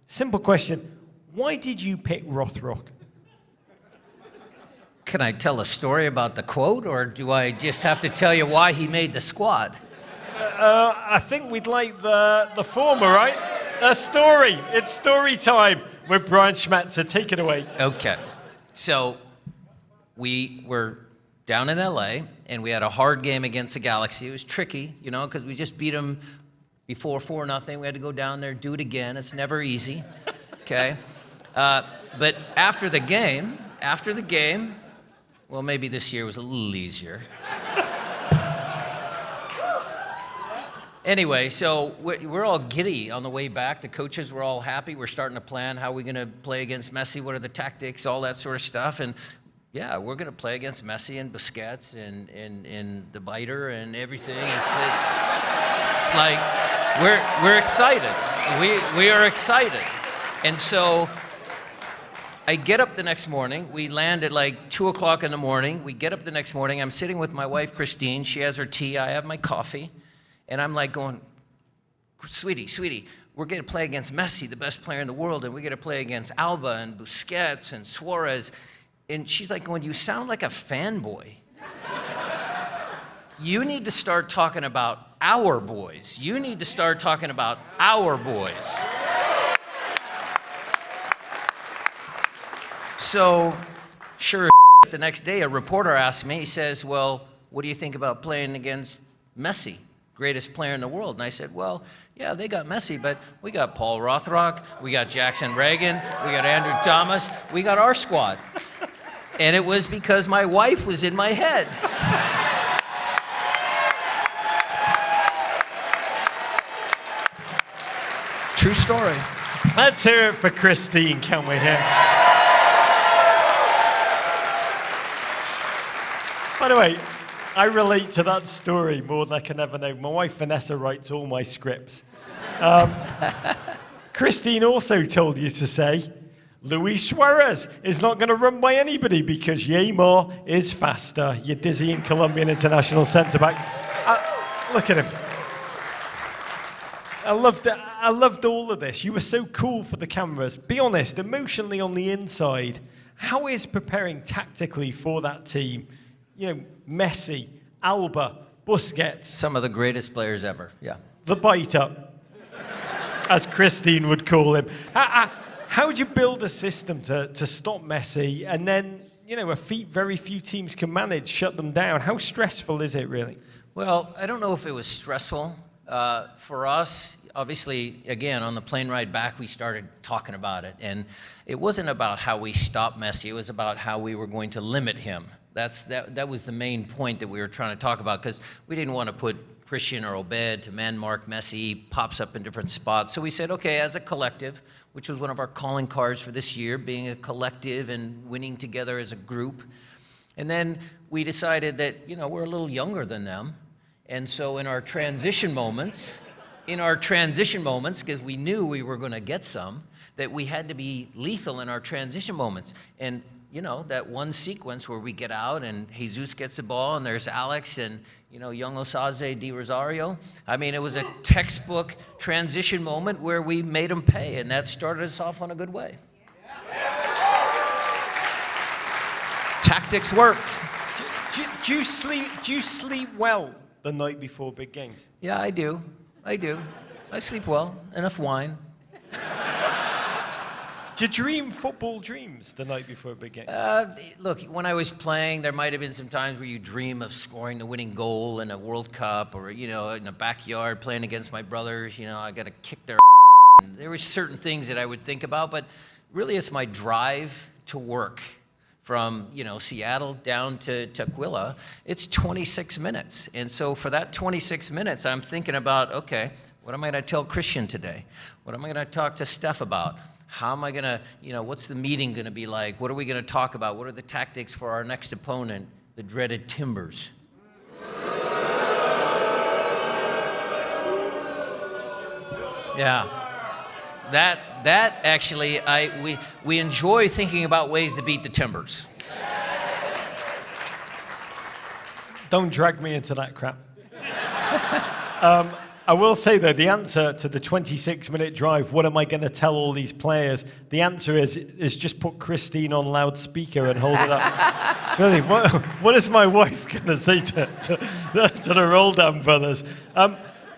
Simple question, why did you pick Rothrock? Can I tell a story about the quote, or do I just have to tell you why he made the squad? I think we'd like the former, right? A story. It's story time with Brian Schmetzer. Take it away. Okay. So we were down in LA, and we had a hard game against the Galaxy. It was tricky, because we just beat them before 4-0. We had to go down there, do it again. It's never easy, okay? But after the game, well, maybe this year was a little easier. Anyway, so we're all giddy on the way back. The coaches were all happy. We're starting to plan how we're going to play against Messi, what are the tactics, all that sort of stuff. And yeah, we're going to play against Messi and Busquets and the biter and everything. It's like we're excited. We are excited. And so I get up the next morning. We land at like 2 o'clock in the morning. We get up the next morning. I'm sitting with my wife, Christine. She has her tea. I have my coffee. And I'm like going, sweetie, we're going to play against Messi, the best player in the world, and we're going to play against Alba and Busquets and Suarez. And she's like going, you sound like a fanboy. You need to start talking about our boys. You need to start talking about our boys. So, sure, the next day, a reporter asked me, he says, well, what do you think about playing against Messi? greatest player in the world. And I said, well, yeah, they got Messi, but we got Paul Rothrock, we got Jackson Reagan, we got Andrew Thomas, we got our squad. And it was because my wife was in my head. True story. Let's hear it for Christine, can we hear? By the way, I relate to that story more than I can ever know. My wife Vanessa writes all my scripts. Christine also told you to say, Luis Suarez is not going to run by anybody because Neymar is faster. You dizzying Colombian international centre-back. Look at him. I loved all of this. You were so cool for the cameras. Be honest, emotionally on the inside, how is preparing tactically for that team? You know, Messi, Alba, Busquets. Some of the greatest players ever, yeah. The bite-up, as Christine would call him. How would you build a system to stop Messi and then, you know, a feat very few teams can manage, shut them down? How stressful is it, really? Well, I don't know if it was stressful. For us, obviously, again, on the plane ride back, we started talking about it. And it wasn't about how we stopped Messi. It was about how we were going to limit him. That was the main point that we were trying to talk about, because we didn't want to put Cristian or Obed to man-mark Messi, pops up in different spots. So we said, okay, as a collective, which was one of our calling cards for this year, being a collective and winning together as a group. And then we decided that, you know, we're a little younger than them. And so in our transition moments, because we knew we were going to get some, that we had to be lethal in our transition moments. And, you know, that one sequence where we get out and Jesus gets the ball and there's Alex and, you know, young Osaze Di Rosario. I mean, it was a textbook transition moment where we made them pay, and that started us off on a good way. Tactics worked. Do you sleep well the night before big games? Yeah, I do. I sleep well. Enough wine. Do you dream football dreams the night before a big game? Look, when I was playing, there might have been some times where you dream of scoring the winning goal in a World Cup, or, you know, in the backyard playing against my brothers. You know, I got to kick their ass. There were certain things that I would think about, but really it's my drive to work. From, you know, Seattle down to Tukwila, it's 26 minutes. And so for that 26 minutes, I'm thinking about, okay, what am I going to tell Cristian today? What am I going to talk to Steph about? How am I going to, you know, what's the meeting going to be like? What are we going to talk about? What are the tactics for our next opponent, the dreaded Timbers? Yeah. That actually, we enjoy thinking about ways to beat the Timbers. Don't drag me into that crap. I will say, though, the answer to the 26-minute drive, what am I going to tell all these players? The answer is just put Christine on loudspeaker and hold it up. Really, what is my wife going to say to the Roldán brothers?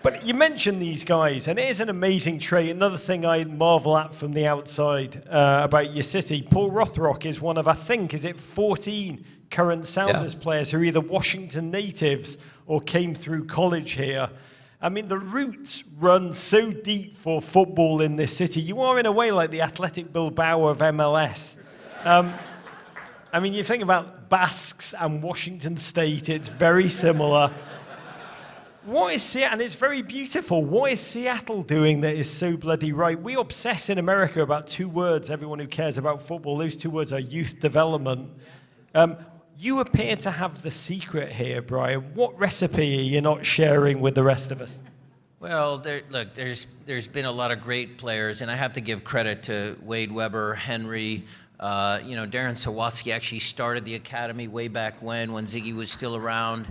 But you mentioned these guys, and it is an amazing trait. Another thing I marvel at from the outside about your city, Paul Rothrock is one of, I think, is it 14 current Sounders players who are either Washington natives or came through college here. I mean, the roots run so deep for football in this city. You are, in a way, like the Athletic Bilbao of MLS. I mean, you think about Basques and Washington State, it's very similar. What is Seattle, and it's very beautiful, what is Seattle doing that is so bloody right? We obsess in America about two words, everyone who cares about football, those two words are youth development. You appear to have the secret here, Brian. What recipe are you not sharing with the rest of us? Well, there's been a lot of great players, and I have to give credit to Wade Weber, Henry, you know, Darren Sawatsky actually started the academy way back when Ziggy was still around.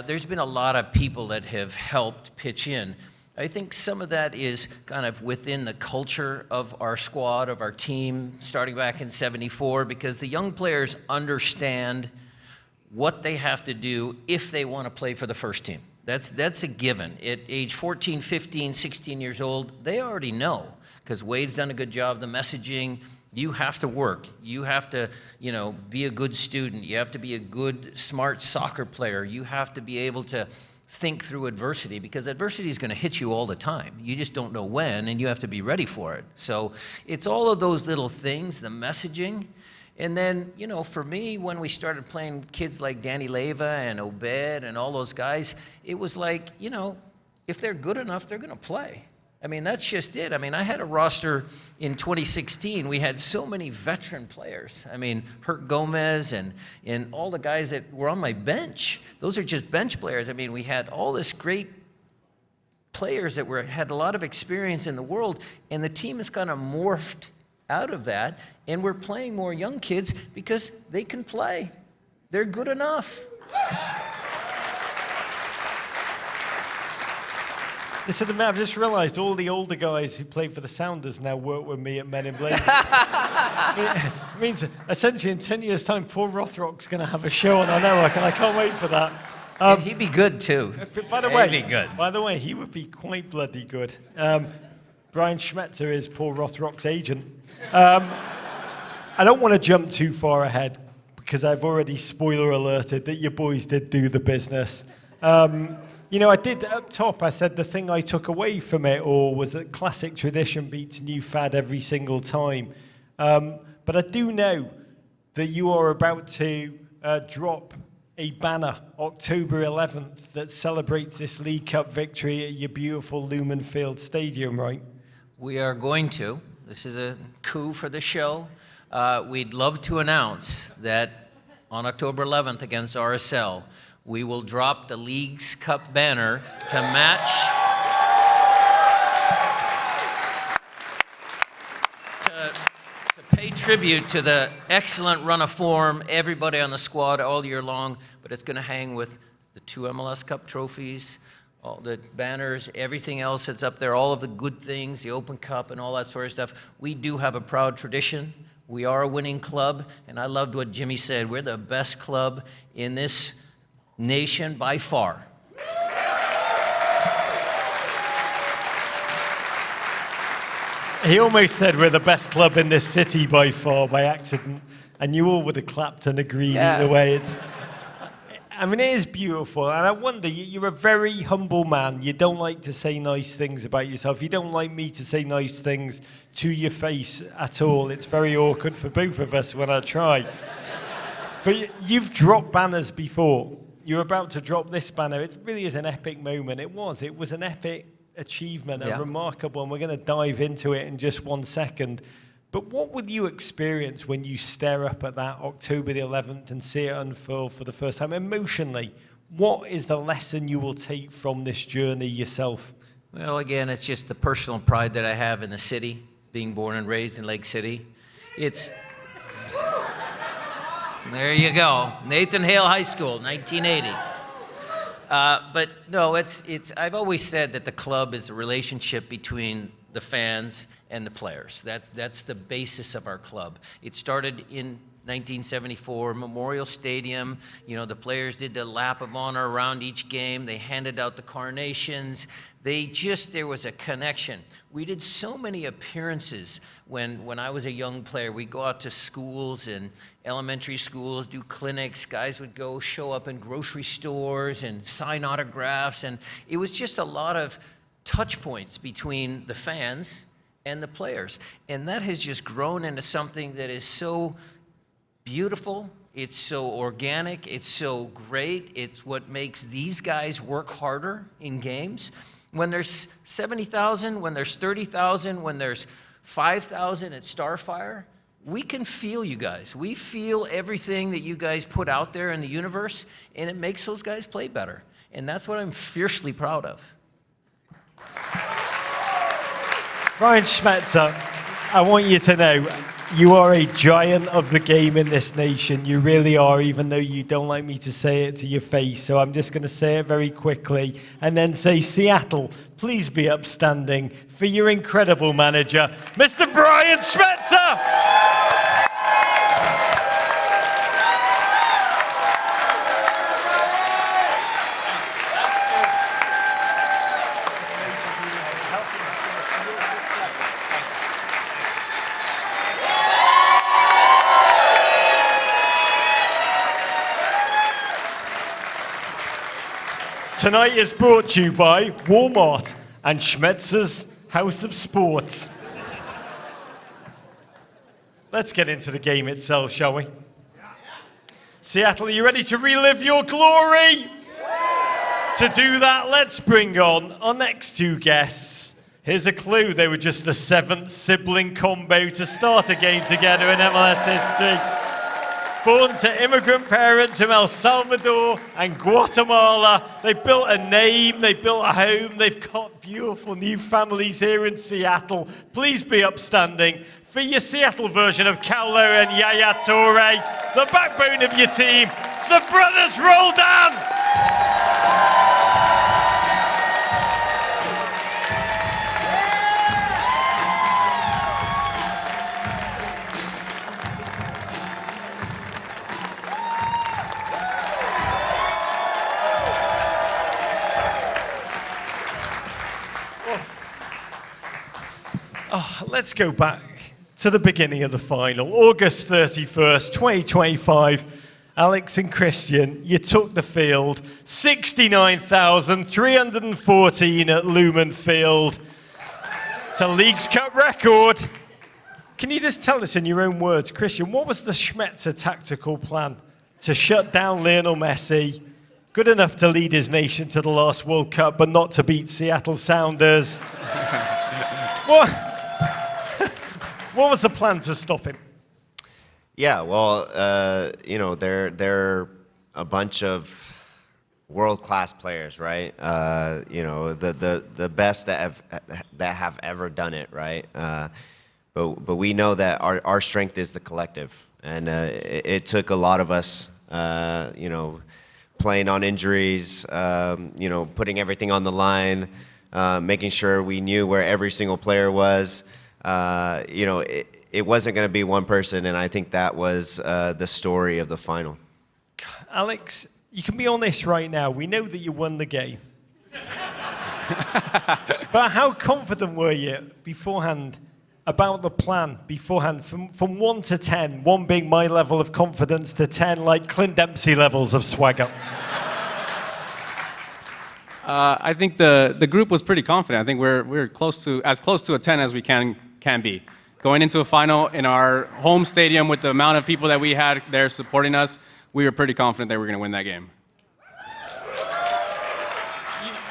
There's been a lot of people that have helped pitch in. I think some of that is kind of within the culture of our squad, of our team, starting back in '74, because the young players understand what they have to do if they want to play for the first team. That's a given. At age 14, 15, 16 years old, they already know, because Wade's done a good job, the messaging. You have to work. You have to, you know, be a good student. You have to be a good, smart soccer player. You have to be able to think through adversity, because adversity is going to hit you all the time. You just don't know when, and you have to be ready for it. So it's all of those little things, the messaging. And then, you know, for me, when we started playing kids like Danny Leva and Obed and all those guys, it was like, you know, if they're good enough, they're going to play. I mean, that's just it. I mean, I had a roster in 2016. We had so many veteran players. I mean, Hurt Gomez and all the guys that were on my bench. Those are just bench players. I mean, we had all this great players that had a lot of experience in the world, and the team has kind of morphed out of that, and we're playing more young kids because they can play. They're good enough. Listen, I've just realised all the older guys who played for the Sounders now work with me at Men in Blazer. It means essentially in 10 years' time, Paul Rothrock's going to have a show on our network, and I can't wait for that. And he'd be good too. By the way, he'd be good. By the way, he would be quite bloody good. Brian Schmetzer is Paul Rothrock's agent. I don't want to jump too far ahead because I've already spoiler alerted that your boys did do the business. You know, I did up top, I said the thing I took away from it all was that classic tradition beats new fad every single time. But I do know that you are about to drop a banner October 11th that celebrates this League Cup victory at your beautiful Lumen Field Stadium, right? We are going to. This is a coup for the show. We'd love to announce that on October 11th against RSL, we will drop the League's Cup banner to match, to pay tribute to the excellent run of form, everybody on the squad all year long, but it's going to hang with the 2 MLS Cup trophies, all the banners, everything else that's up there, all of the good things, the Open Cup and all that sort of stuff. We do have a proud tradition. We are a winning club, and I loved what Jimmy said. We're the best club in this nation by far. He almost said we're the best club in this city by far by accident, and you all would have clapped and agreed either way. I mean, it is beautiful, and I wonder, you're a very humble man. You don't like to say nice things about yourself. You don't like me to say nice things to your face at all. It's very awkward for both of us when I try. But you've dropped banners before. You're about to drop this banner. It really is an epic moment. It was an epic achievement, a remarkable, and we're going to dive into it in just 1 second. But what will you experience when you stare up at that October the 11th and see it unfurl for the first time? Emotionally, what is the lesson you will take from this journey yourself? Well, again, it's just the personal pride that I have in the city, being born and raised in Lake City. It's... There you go. Nathan Hale High School, 1980. But no, I've always said that the club is a relationship between the fans and the players. That's the basis of our club. It started in 1974, Memorial Stadium. You know, the players did the lap of honor around each game. They handed out the carnations. There was a connection. We did so many appearances when I was a young player. We'd go out to schools and elementary schools, do clinics. Guys would go show up in grocery stores and sign autographs. And it was just a lot of touch points between the fans and the players. And that has just grown into something that is so beautiful. It's so organic. It's so great. It's what makes these guys work harder in games. When there's 70,000, when there's 30,000, when there's 5,000 at Starfire, we can feel you guys. We feel everything that you guys put out there in the universe, and it makes those guys play better. And that's what I'm fiercely proud of. Brian Schmetzer, I want you to know you are a giant of the game in this nation. You really are, even though you don't like me to say it to your face. So I'm just going to say it very quickly and then say, Seattle, please be upstanding for your incredible manager, Mr. Brian Schmetzer! Tonight is brought to you by Walmart and Schmetzer's House of Sports. Let's get into the game itself, shall we? Seattle, are you ready to relive your glory? To do that, let's bring on our next two guests. Here's a clue, they were just the 7th sibling combo to start a game together in MLS history. Born to immigrant parents from El Salvador and Guatemala, they built a name, they built a home, they've got beautiful new families here in Seattle. Please be upstanding for your Seattle version of Kaulo and Yaya Toure, the backbone of your team. It's the brothers Roldán! Let's go back to the beginning of the final. August 31st, 2025. Alex and Cristian, you took the field. 69,314 at Lumen Field. It's a Leagues Cup record. Can you just tell us in your own words, Cristian, what was the Schmetzer tactical plan to shut down Lionel Messi? Good enough to lead his nation to the last World Cup, but not to beat Seattle Sounders. What was the plan to stop him? Yeah, well, they're a bunch of world-class players, right? The best that have ever done it, right? But we know that our strength is the collective, and it took a lot of us, playing on injuries, putting everything on the line, making sure we knew where every single player was. It wasn't going to be one person, and I think that was the story of the final. Alex, you can be honest right now. We know that you won the game. But how confident were you beforehand about the plan beforehand? From 1 to 10, 1 being my level of confidence to 10 like Clint Dempsey levels of swagger. I think the group was pretty confident. I think we're close to a 10 as we can be. Going into a final in our home stadium with the amount of people that we had there supporting us, we were pretty confident that we were going to win that game.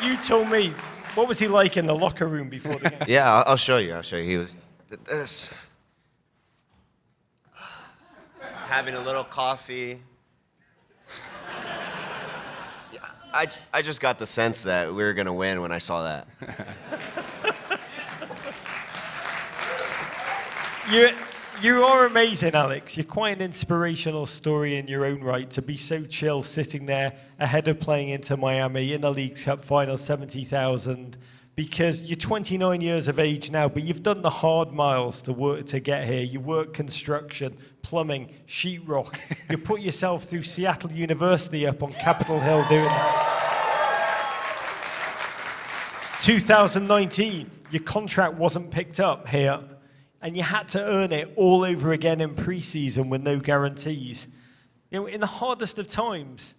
You told me, what was he like in the locker room before the game? Yeah, I'll show you. He was this, having a little coffee. I just got the sense that we were going to win when I saw that. You are amazing, Alex. You're quite an inspirational story in your own right to be so chill sitting there ahead of playing into Miami in the Leagues Cup final, 70,000, because you're 29 years of age now, but you've done the hard miles to work to get here. You work construction, plumbing, sheetrock. You put yourself through Seattle University up on Capitol Hill doing that. 2019, your contract wasn't picked up here, and you had to earn it all over again in pre-season with no guarantees. In the hardest of times,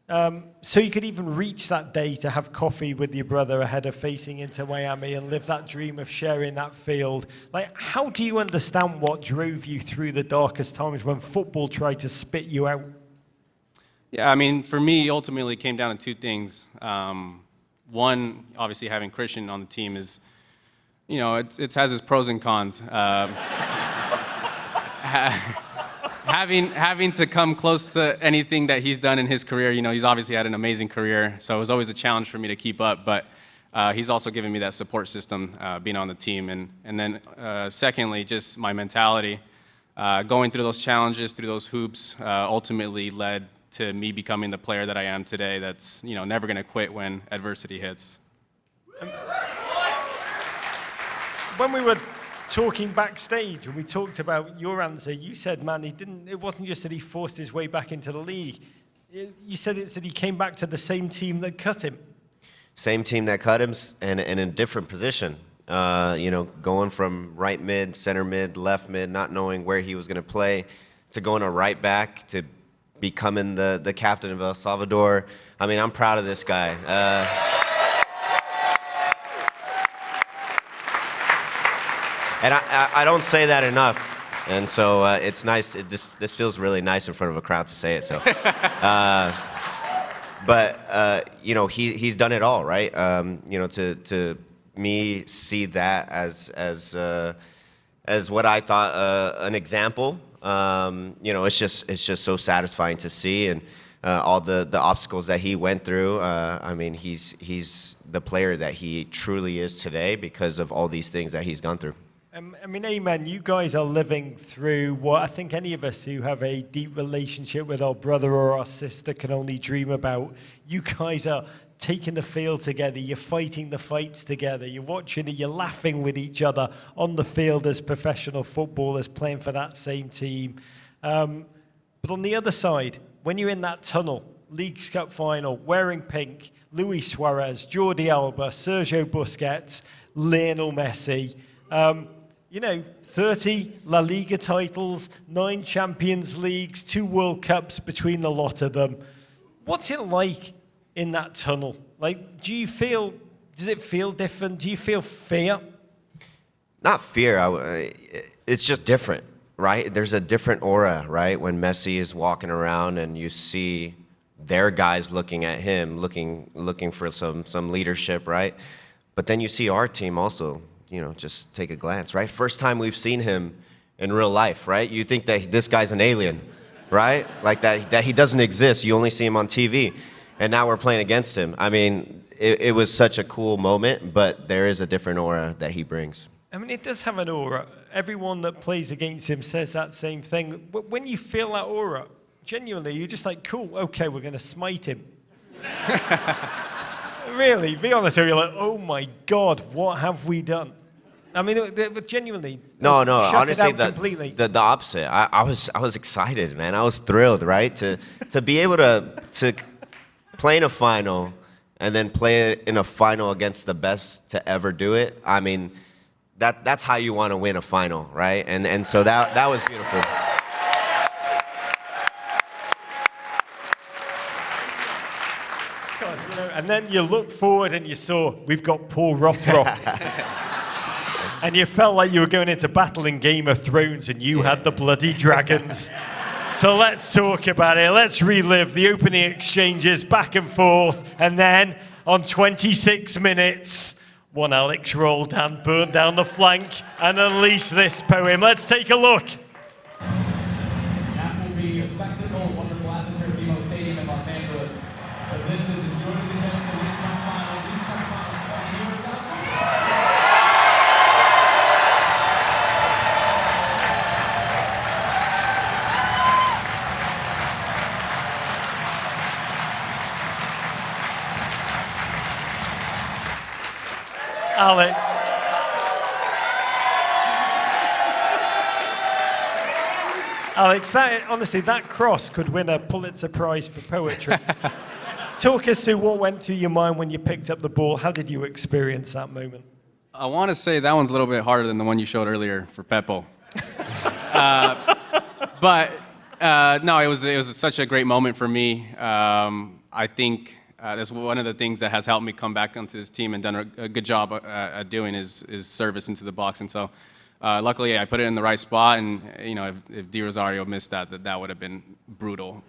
so you could even reach that day to have coffee with your brother ahead of facing into Miami and live that dream of sharing that field. Like, how do you understand what drove you through the darkest times when football tried to spit you out? Yeah, I mean, for me, ultimately, it came down to two things. One, obviously, having Cristian on the team is, it has its pros and cons. Having to come close to anything that he's done in his career, he's obviously had an amazing career, so it was always a challenge for me to keep up, but he's also given me that support system, being on the team. And then secondly, just my mentality, going through those challenges, through those hoops, ultimately led to me becoming the player that I am today that's, never going to quit when adversity hits. When we were talking backstage and we talked about your answer, you said, man, it wasn't just that he forced his way back into the league. You said it's that he came back to the same team that cut him. Same team that cut him, and in a different position. Going from right mid, center mid, left mid, not knowing where he was going to play, to going to right back, to becoming the captain of El Salvador. I mean, I'm proud of this guy. And I don't say that enough. And so it's nice. This feels really nice in front of a crowd to say it. So, but you know, he's done it all, right? You know, to me, see that as what I thought an example. You know, it's just so satisfying to see, and all the obstacles that he went through. I mean, he's the player that he truly is today because of all these things that he's gone through. I mean, amen. You guys are living through what I think any of us who have a deep relationship with our brother or our sister can only dream about. You guys are taking the field together. You're fighting the fights together. You're watching it. You're laughing with each other on the field as professional footballers playing for that same team. But on the other side, when you're in that tunnel, Leagues Cup final, wearing pink, Luis Suarez, Jordi Alba, Sergio Busquets, Lionel Messi, you know, 30 La Liga titles, 9 Champions Leagues, 2 World Cups between the lot of them. What's it like in that tunnel? Like, does it feel different? Do you feel fear? Not fear. It's just different, right? There's a different aura, right? When Messi is walking around and you see their guys looking at him, looking for some leadership, right? But then you see our team also, you know, just take a glance, right? First time we've seen him in real life, right? You think that this guy's an alien, right? Like that he doesn't exist. You only see him on TV. And now we're playing against him. I mean, it was such a cool moment, but there is a different aura that he brings. I mean, it does have an aura. Everyone that plays against him says that same thing. But when you feel that aura, genuinely, you're just like, cool, okay, we're going to smite him. Really, be honest with you, you're like, oh my God, what have we done? I mean, but genuinely. No, honestly, completely. the opposite. I was excited, man. I was thrilled, right? To be able to play in a final and then play in a final against the best to ever do it. I mean, that's how you want to win a final, right? And so that was beautiful. God, you know, and then you look forward and you saw we've got Paul Rothrock. And you felt like you were going into battle in Game of Thrones and you had the bloody dragons. So let's talk about it. Let's relive the opening exchanges back and forth. And then on 26 minutes, one Alex Roldán burned down the flank and unleashed this poem. Let's take a look. That will be a spectacle, wonderful atmosphere at BMO Stadium in Los Angeles. But this is as good as it gets for the League Cup final. League Cup final. Here we go. Alex. Alex, honestly, that cross could win a Pulitzer Prize for poetry. Talk us through what went through your mind when you picked up the ball. How did you experience that moment? I want to say that one's a little bit harder than the one you showed earlier for Peppo. But no, it was such a great moment for me. I think that's one of the things that has helped me come back onto this team and done a good job at doing is service into the box. And so luckily I put it in the right spot. And you know, if Di Rosario missed that would have been brutal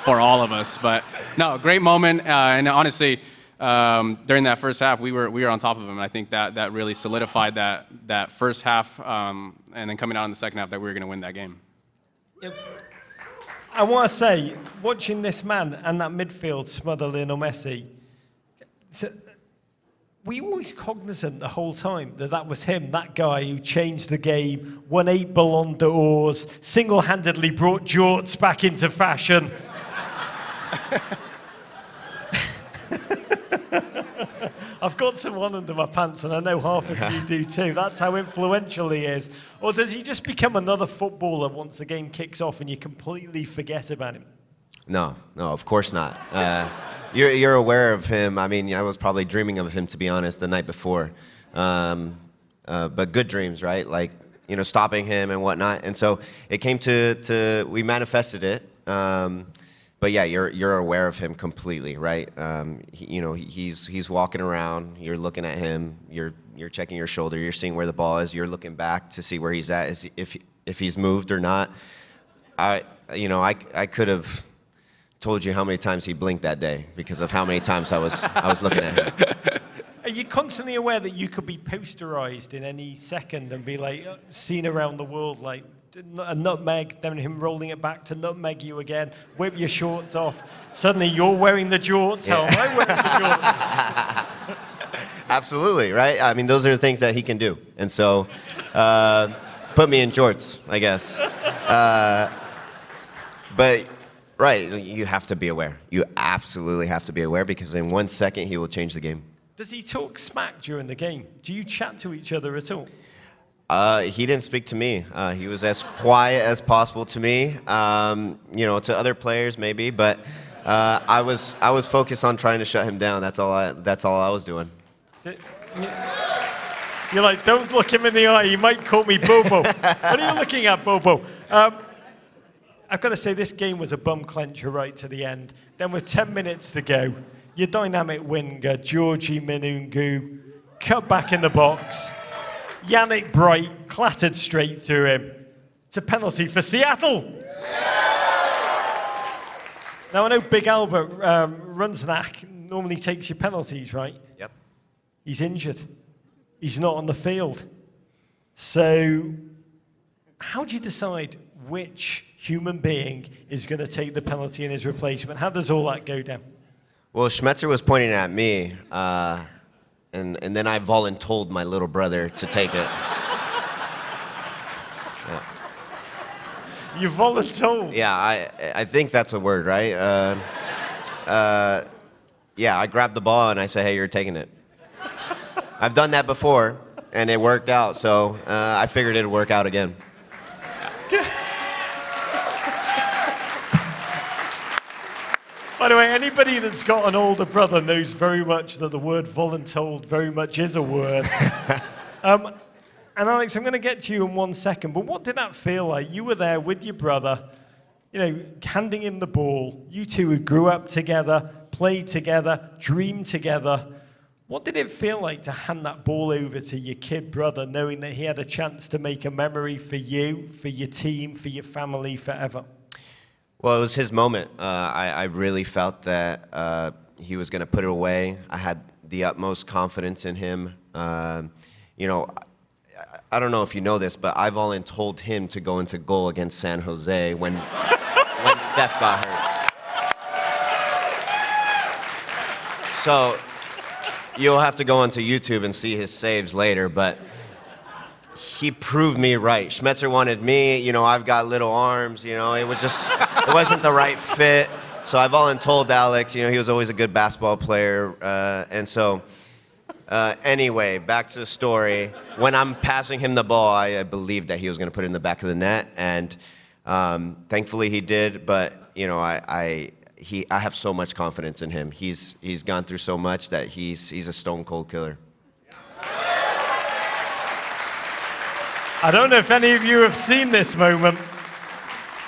for all of us. But no, great moment. And honestly, during that first half, we were on top of him. And I think that really solidified that first half. And then coming out in the second half, that we were going to win that game. Yep. I want to say, watching this man and that midfield smother Lionel Messi, were you always cognizant the whole time that was him, that guy who changed the game, won 8 Ballon d'Ors, single-handedly brought jorts back into fashion? I've got some one under my pants, and I know half of you do too. That's how influential he is. Or does he just become another footballer once the game kicks off and you completely forget about him? No, of course not. You're aware of him. I mean, I was probably dreaming of him, to be honest, the night before. But good dreams, right? Like, stopping him and whatnot. And so it came to we manifested it. But yeah, you're aware of him completely, right? He's walking around. You're looking at him. You're checking your shoulder. You're seeing where the ball is. You're looking back to see where he's at, if he's moved or not. I could have told you how many times he blinked that day because of how many times I was looking at him. Are you constantly aware that you could be posterized in any second and be like seen around the world, like a nutmeg, then him rolling it back to nutmeg you again, whip your shorts off, suddenly you're wearing the jorts, how am I wearing the jorts? Absolutely, right? I mean, those are the things that he can do. And so, put me in jorts, I guess. But, right, you have to be aware. You absolutely have to be aware because in 1 second he will change the game. Does he talk smack during the game? Do you chat to each other at all? He didn't speak to me. He was as quiet as possible to me. To other players maybe, but I was focused on trying to shut him down. That's all I was doing. You're like, don't look him in the eye. He might call me Bobo. What are you looking at, Bobo? I've got to say, this game was a bum clencher right to the end. Then with 10 minutes to go, your dynamic winger, Georgie Minungu, cut back in the box. Yannick Bright clattered straight through him. It's a penalty for Seattle. Now, I know Big Albert Runznak normally takes your penalties, right? Yep. He's injured. He's not on the field. So, how do you decide which human being is going to take the penalty in his replacement? How does all that go down? Well, Schmetzer was pointing at me, and then I voluntold my little brother to take it. Yeah. You voluntold? Yeah, I think that's a word, right? Yeah, I grabbed the ball and I said, hey, you're taking it. I've done that before, and it worked out, so I figured it'd work out again. By the way, anybody that's got an older brother knows very much that the word voluntold very much is a word. And Alex, I'm going to get to you in 1 second, but what did that feel like? You were there with your brother, handing him the ball. You two who grew up together, played together, dreamed together. What did it feel like to hand that ball over to your kid brother, knowing that he had a chance to make a memory for you, for your team, for your family forever? Well, it was his moment. I really felt that he was going to put it away. I had the utmost confidence in him. I don't know if you know this, but I voluntold him to go into goal against San Jose when Steph got hurt. So you'll have to go onto YouTube and see his saves later, but he proved me right. Schmetzer wanted me, I've got little arms, it wasn't the right fit. So I voluntold Alex, he was always a good basketball player. And so, anyway, back to the story. When I'm passing him the ball, I believed that he was going to put it in the back of the net. And thankfully he did, but, I have so much confidence in him. He's gone through so much that he's a stone cold killer. I don't know if any of you have seen this moment.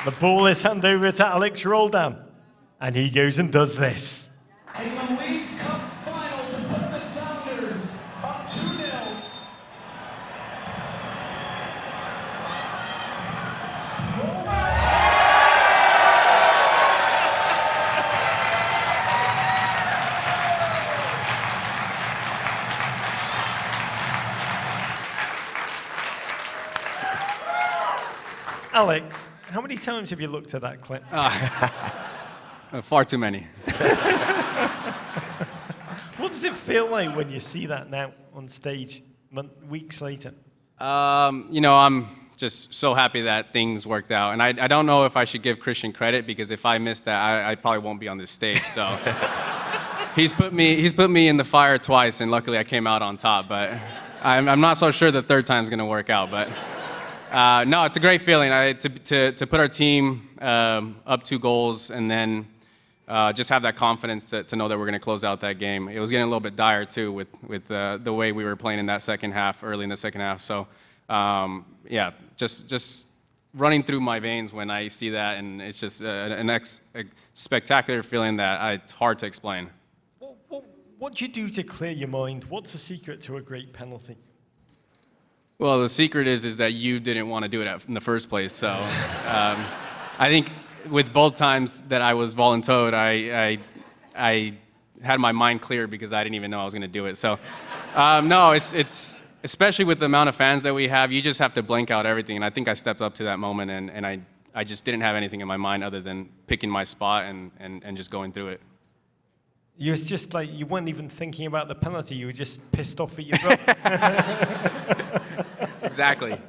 The ball is handed over to Alex Roldán, and he goes and does this. In the League's Cup final to put the Sounders up 2-0. Alex, how many times have you looked at that clip? Far too many. What does it feel like when you see that now on stage weeks later? I'm just so happy that things worked out. And I don't know if I should give Cristian credit, because if I missed that, I probably won't be on this stage. So he's put me in the fire twice, and luckily I came out on top. But I'm not so sure the third time's going to work out. But no, it's a great feeling to put our team up 2 goals, and then just have that confidence to know that we're going to close out that game. It was getting a little bit dire too with the way we were playing in that second half, early in the second half. So yeah, just running through my veins when I see that, and it's just a spectacular feeling that it's hard to explain. What do you do to clear your mind? What's the secret to a great penalty? Well, the secret is that you didn't want to do it in the first place. So I think with both times that I was voluntoed, I had my mind clear because I didn't even know I was going to do it. So no, it's especially with the amount of fans that we have, you just have to blank out everything. And I think I stepped up to that moment, and I just didn't have anything in my mind other than picking my spot and just going through it. You was just like, you weren't even thinking about the penalty, you were just pissed off at your brother. Exactly.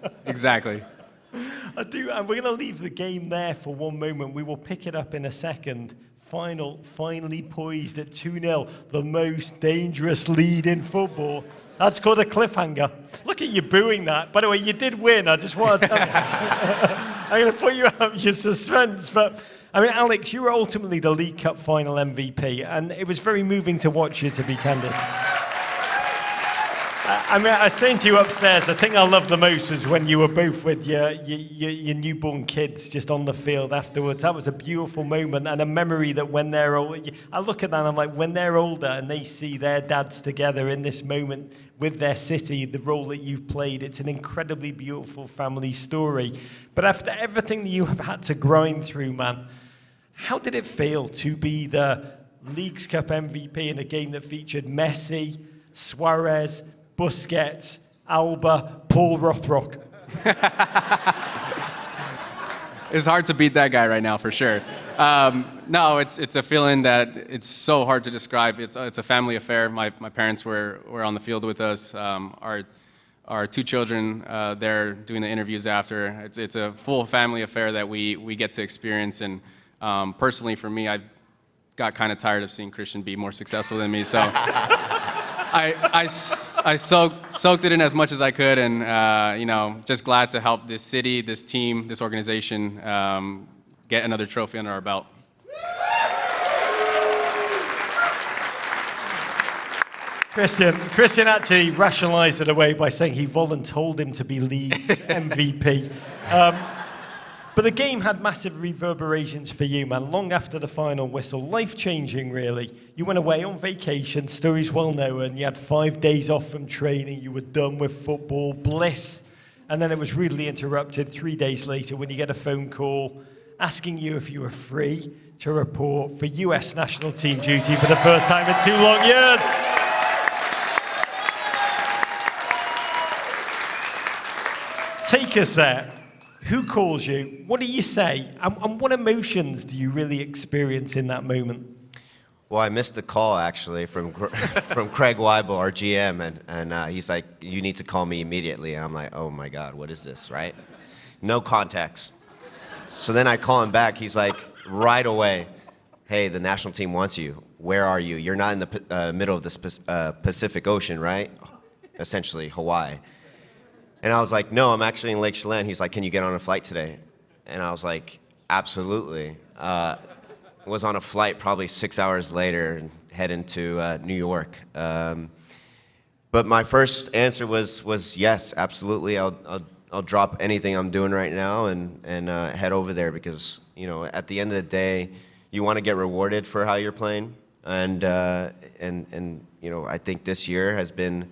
And we're going to leave the game there for one moment. We will pick it up in a second. Finally poised at 2-0, the most dangerous lead in football. That's called a cliffhanger. Look at you booing that. By the way, you did win. I just want to tell you. I'm going to put you out of your suspense. But, I mean, Alex, you were ultimately the League Cup final MVP, and it was very moving to watch you, to be candid. I mean, I was saying to you upstairs, the thing I loved the most was when you were both with your newborn kids just on the field afterwards. That was a beautiful moment and a memory that when they're old, I look at that and I'm like, when they're older and they see their dads together in this moment with their city, the role that you've played, it's an incredibly beautiful family story. But after everything that you have had to grind through, man, how did it feel to be the Leagues Cup MVP in a game that featured Messi, Suarez, Busquets, Alba, Paul Rothrock? It's hard to beat that guy right now, for sure. No, it's a feeling that it's so hard to describe. It's a family affair. My parents were on the field with us. Our two children, they're doing the interviews after. It's a full family affair that we get to experience. And personally, for me, I got kind of tired of seeing Cristian be more successful than me. So I soaked it in as much as I could, and just glad to help this city, this team, this organization get another trophy under our belt. Cristian actually rationalised it away by saying he voluntold him to be League's MVP. But the game had massive reverberations for you, man, long after the final whistle. Life-changing, really. You went away on vacation, story's well known. You had 5 days off from training. You were done with football, bliss. And then it was rudely interrupted 3 days later when you get a phone call asking you if you were free to report for US national team duty for the first time in 2 long years. Take us there. Who calls you? What do you say? And what emotions do you really experience in that moment? Well, I missed the call actually from Craig Weibel, our GM, and he's like, "You need to call me immediately." And I'm like, "Oh my God, what is this?" Right? No context. So then I call him back. He's like, right away, "Hey, the national team wants you. Where are you? You're not in the middle of the Pacific Ocean, right? Essentially, Hawaii." And I was like, "No, I'm actually in Lake Chelan." He's like, "Can you get on a flight today?" And I was like, "Absolutely." Was on a flight probably 6 hours later and heading to New York. But my first answer was yes, absolutely. I'll drop anything I'm doing right now and head over there because at the end of the day, you want to get rewarded for how you're playing, and I think this year has been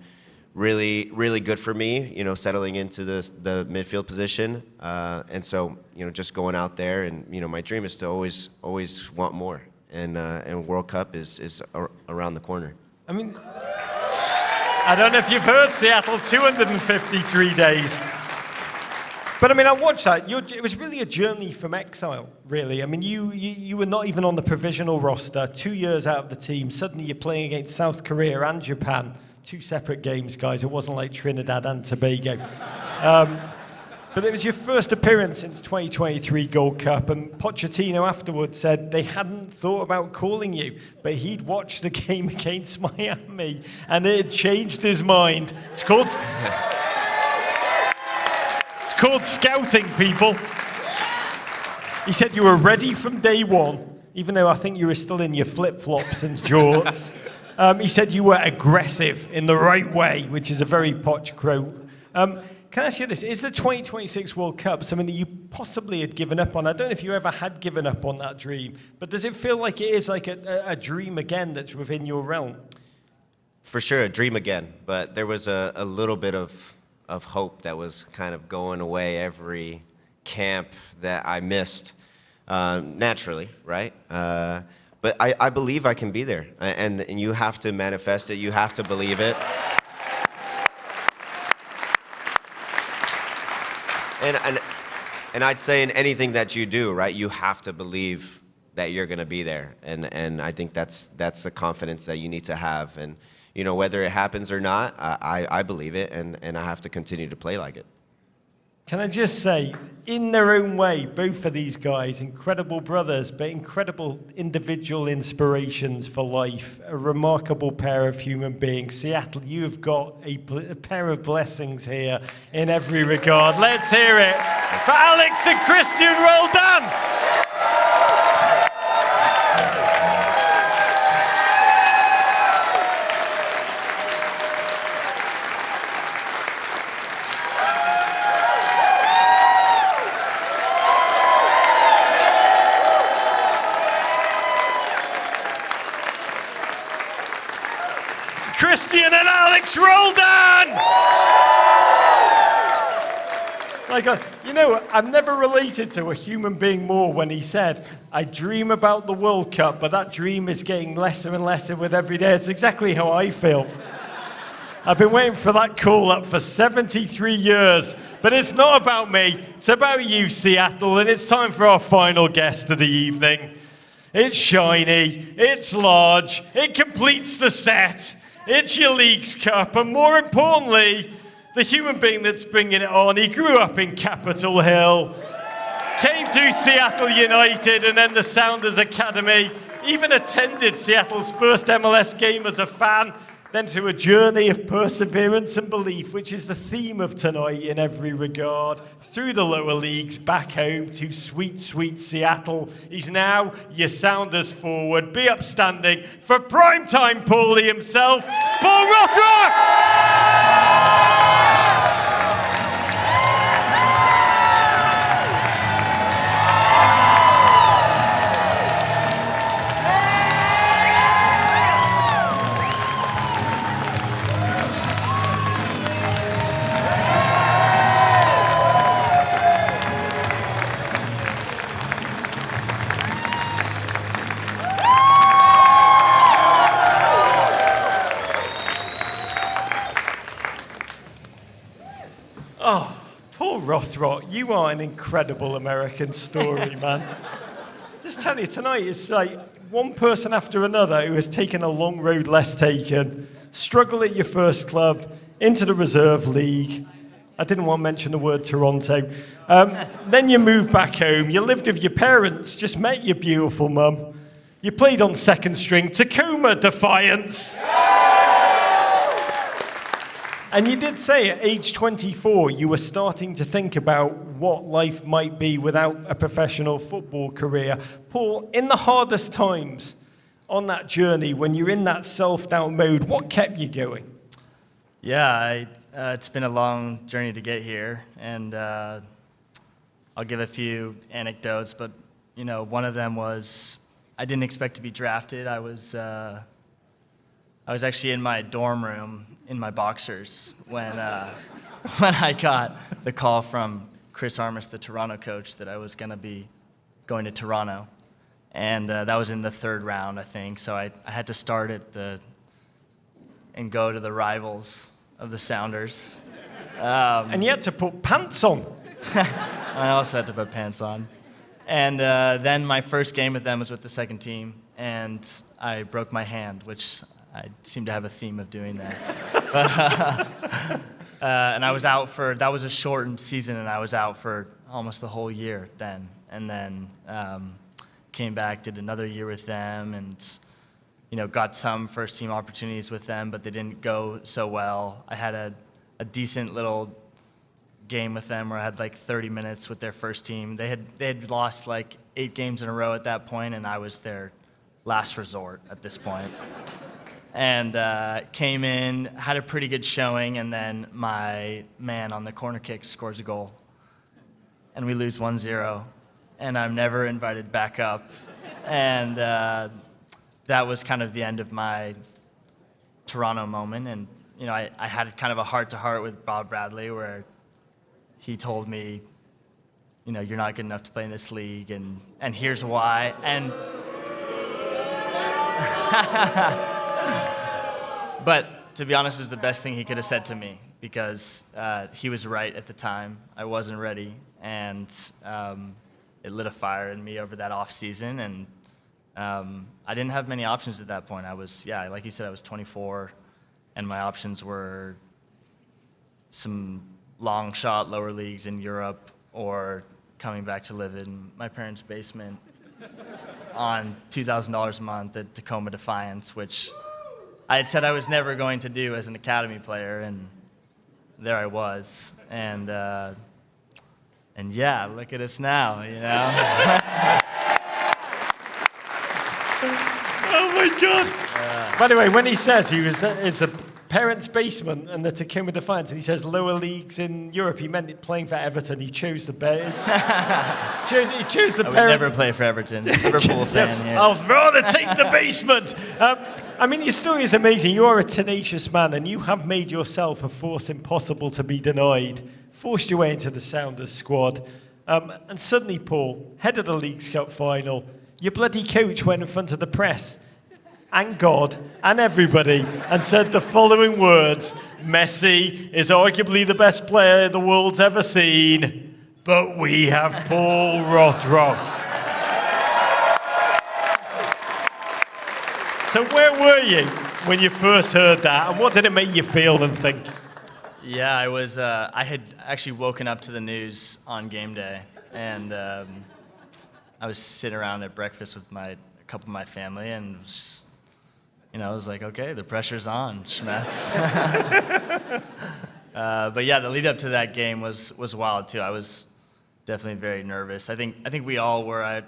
really, really good for me, settling into the midfield position. And so, just going out there and, my dream is to always want more. And World Cup is around the corner. I mean, I don't know if you've heard Seattle, 253 days. But I mean, I watched that. It was really a journey from exile, really. I mean, you were not even on the provisional roster, 2 years out of the team. Suddenly you're playing against South Korea and Japan. 2 separate games, guys. It wasn't like Trinidad and Tobago. But it was your first appearance since 2023 Gold Cup, and Pochettino afterwards said they hadn't thought about calling you, but he'd watched the game against Miami, and it had changed his mind. It's called scouting, people. He said you were ready from day one, even though I think you were still in your flip-flops and jorts. He said you were aggressive in the right way, which is a very Poch quote. can I ask you this? Is the 2026 World Cup something that you possibly had given up on? I don't know if you ever had given up on that dream, but does it feel like it is like a dream again that's within your realm? For sure, a dream again. But there was a little bit of hope that was kind of going away every camp that I missed, naturally, right? But I believe I can be there, and you have to manifest it. You have to believe it. And I'd say in anything that you do, right, you have to believe that you're going to be there, and I think that's the confidence that you need to have. And you know, whether it happens or not, I believe it, and I have to continue to play like it. Can I just say, in their own way, both of these guys, incredible brothers, but incredible individual inspirations for life, a remarkable pair of human beings. Seattle, you have got a pair of blessings here in every regard. Let's hear it for Alex and Cristian Roldán. Cristian and Alex Roldán! You know, I've never related to a human being more when he said, I dream about the World Cup, but that dream is getting lesser and lesser with every day. It's exactly how I feel. I've been waiting for that call-up for 73 years, but it's not about me, it's about you, Seattle, and it's time for our final guest of the evening. It's shiny, it's large, it completes the set. It's your Leagues Cup, and more importantly, the human being that's bringing it on. He grew up in Capitol Hill, came through Seattle United and then the Sounders Academy, even attended Seattle's first MLS game as a fan, then through a journey of perseverance and belief, which is the theme of tonight in every regard. Through the lower leagues, back home to sweet, sweet Seattle. He's now your Sounders forward. Be upstanding for primetime Paulie himself, Paul Rothrock! Oh, Paul Rothrock, you are an incredible American story, man. Just tell you, tonight it's like one person after another who has taken a long road less taken, struggled at your first club, into the reserve league. I didn't want to mention the word Toronto. Then you moved back home, you lived with your parents, just met your beautiful mum. You played on second string, Tacoma Defiance. And you did say at age 24 you were starting to think about what life might be without a professional football career. Paul, in the hardest times on that journey, when you're in that self-doubt mode, what kept you going? Yeah, it's been a long journey to get here, and I'll give a few anecdotes, but you know, one of them was I didn't expect to be drafted. I was actually in my dorm room in my boxers when I got the call from Chris Armas, the Toronto coach, that I was going to be going to Toronto. And that was in the third round, I think. So I had to start and go to the rivals of the Sounders. And you had to put pants on. I also had to put pants on. And then my first game with them was with the second team, and I broke my hand, which I seem to have a theme of doing that. And I was out that was a shortened season, and I was out for almost the whole year then. And then came back, did another year with them, and you know, got some first team opportunities with them, but they didn't go so well. I had a decent little game with them where I had like 30 minutes with their first team. They had lost like 8 games in a row at that point, and I was their last resort at this point. and came in, had a pretty good showing, and then my man on the corner kick scores a goal, and we lose 1-0, and I'm never invited back up, and that was kind of the end of my Toronto moment. And you know, I had kind of a heart-to-heart with Bob Bradley where he told me, you know, you're not good enough to play in this league, and here's why. And but to be honest, it was the best thing he could have said to me, because he was right at the time. I wasn't ready, and it lit a fire in me over that off season. And I didn't have many options at that point. I was, yeah, like you said, I was 24, and my options were some long shot lower leagues in Europe, or coming back to live in my parents' basement on $2,000 a month at Tacoma Defiance, which I had said I was never going to do as an academy player, and there I was. And yeah, look at us now, you know. Oh my God! By the way, when he says he was is the parents' basement and the Tacoma Defiance, and he says lower leagues in Europe, he meant playing for Everton. He chose the he chose the I would parents. never play for Everton. Liverpool fan here. I'll rather take the basement. I mean, your story is amazing. You are a tenacious man, and you have made yourself a force impossible to be denied. Forced your way into the Sounders squad, and suddenly, Paul, head of the Leagues Cup final, your bloody coach went in front of the press and God and everybody and said the following words: Messi is arguably the best player the world's ever seen, but we have Paul Rothrock. So where were you when you first heard that, and what did it make you feel and think? Yeah, I was. I had actually woken up to the news on game day, and I was sitting around at breakfast with a couple of my family, and was, you know, I was like, okay, the pressure's on, Schmetz. But yeah, the lead up to that game was wild too. I was definitely very nervous. I think we all were. I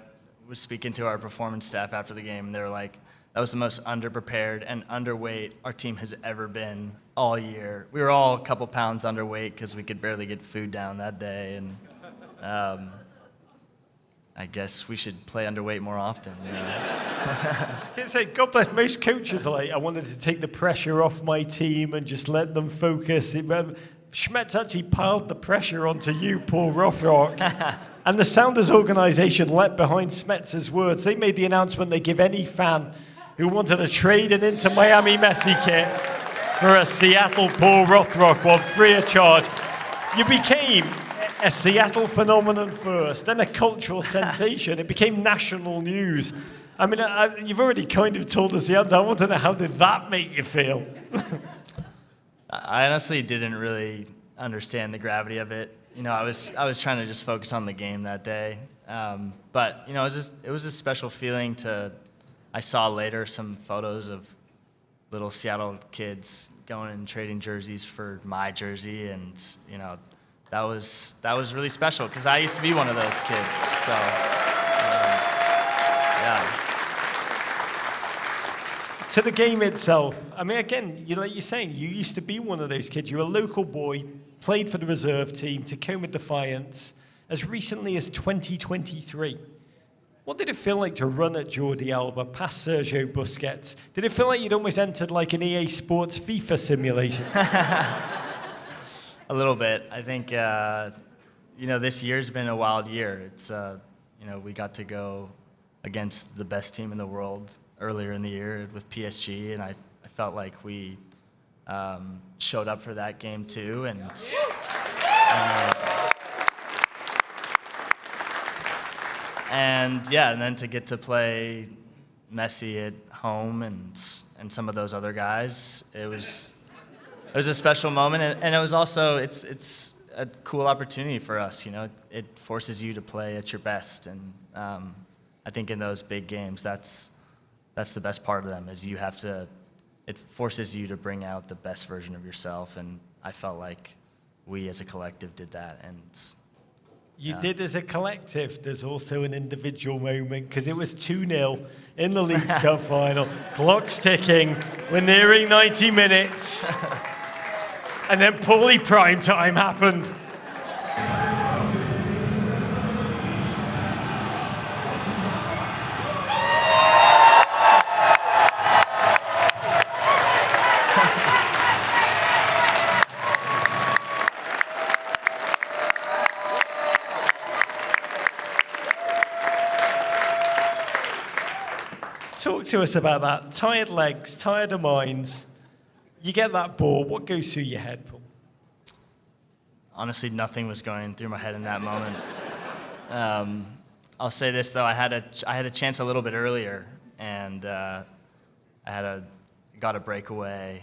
was speaking to our performance staff after the game, and they were like, that was the most underprepared and underweight our team has ever been all year. We were all a couple pounds underweight because we could barely get food down that day, and I guess we should play underweight more often. You know? I can say, God bless, most coaches are like, I wanted to take the pressure off my team and just let them focus. Schmetzer actually piled the pressure onto you, Paul Rothrock. And the Sounders organization leapt behind Schmetzer's words. They made the announcement they give any fan who wanted to trade an Inter Miami Messi kit for a Seattle Paul Rothrock one free of charge. You became a Seattle phenomenon first, then a cultural sensation. It became national news. I mean, you've already kind of told us the answer. I want to know, how did that make you feel? I honestly didn't really understand the gravity of it. You know, I was trying to just focus on the game that day. But you know, it was a special feeling to. I saw later some photos of little Seattle kids going and trading jerseys for my jersey, and you know, that was really special because I used to be one of those kids. So yeah. To the game itself, I mean, again, like you're saying, you used to be one of those kids. You were a local boy, played for the reserve team, Tacoma Defiance, as recently as 2023. What did it feel like to run at Jordi Alba, past Sergio Busquets? Did it feel like you'd almost entered like an EA Sports FIFA simulation? A little bit. I think, you know, this year's been a wild year. It's, you know, we got to go against the best team in the world earlier in the year with PSG, and I felt like we showed up for that game too, and yeah, and then to get to play Messi at home and some of those other guys, it was a special moment, and it was also it's a cool opportunity for us. You know, it forces you to play at your best, and I think in those big games, that's the best part of them, is you have to. It forces you to bring out the best version of yourself, and I felt like we as a collective did that. And you did as a collective. There's also an individual moment, because it was 2-0 in the Leagues Cup final. Clock's ticking. We're nearing 90 minutes. And then Paulie prime time happened. Talk to us about that. Tired legs, tired of minds. You get that ball, what goes through your head, Paul? Honestly, nothing was going through my head in that moment. I'll say this though, I had a chance a little bit earlier, and got a breakaway.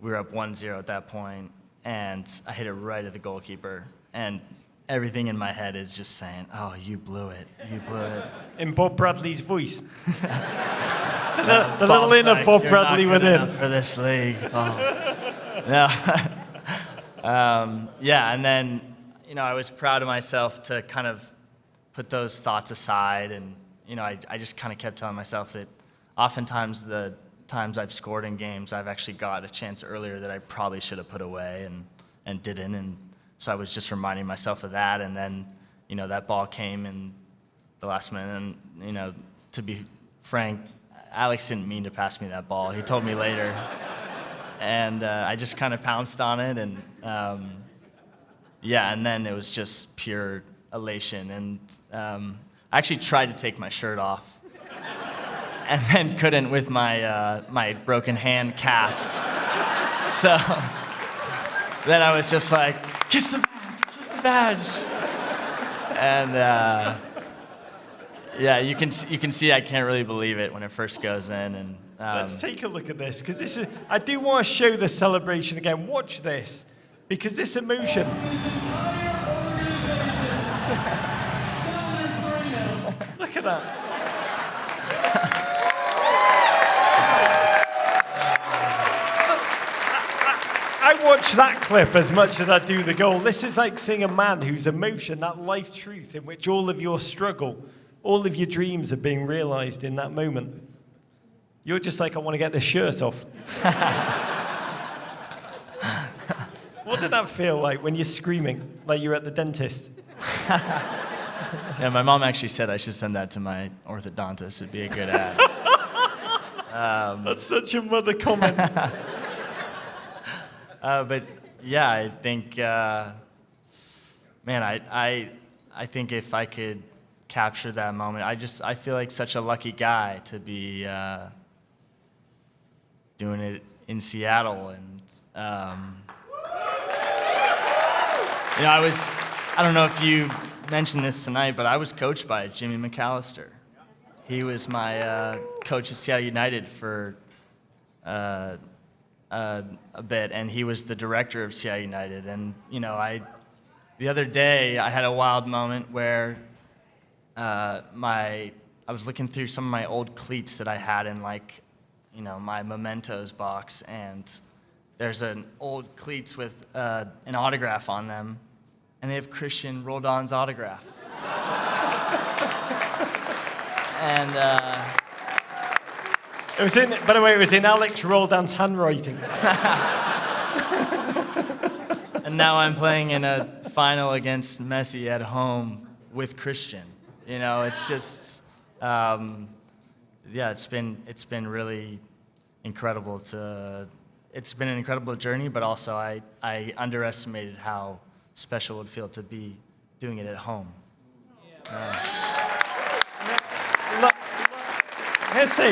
We were up 1-0 at that point, and I hit it right at the goalkeeper. And everything in my head is just saying, "Oh, you blew it. You blew it." In Bob Bradley's voice. the Bob's little inner like, Bob "You're Bradley not good within. enough for this league, Paul." No. Yeah, and then, I was proud of myself to kind of put those thoughts aside, and, I just kind of kept telling myself that oftentimes the times I've scored in games, I've actually got a chance earlier that I probably should have put away and didn't, and so I was just reminding myself of that, and then, that ball came in the last minute, and, to be frank, Alex didn't mean to pass me that ball. He told me later. And I just kind of pounced on it, and and then it was just pure elation. And I actually tried to take my shirt off, and then couldn't with my broken hand cast. So then I was just like, "Kiss the badge, kiss the badge." And you can see I can't really believe it when it first goes in, and. Let's take a look at this, because I do want to show the celebration again. Watch this, because this emotion. Look at that. I watch that clip as much as I do the goal. This is like seeing a man whose emotion, that life truth in which all of your struggle, all of your dreams are being realized in that moment. You're just like, "I want to get this shirt off." What did that feel like when you're screaming like you're at the dentist? Yeah, my mom actually said I should send that to my orthodontist. It'd be a good ad. That's such a mother comment. But yeah, I think, I think if I could capture that moment, I feel like such a lucky guy to be doing it in Seattle, and I don't know if you mentioned this tonight, but I was coached by Jimmy McAlister. He was my coach at Seattle United for a bit, and he was the director of Seattle United. And the other day I had a wild moment where I was looking through some of my old cleats that I had in my mementos box, and there's an old cleats with an autograph on them, and they have Cristian Roldán's autograph. And by the way, it was in Alex Roldán's handwriting. And now I'm playing in a final against Messi at home with Cristian. It's just it's been really incredible it's been an incredible journey, but also I underestimated how special it would feel to be doing it at home. Here's a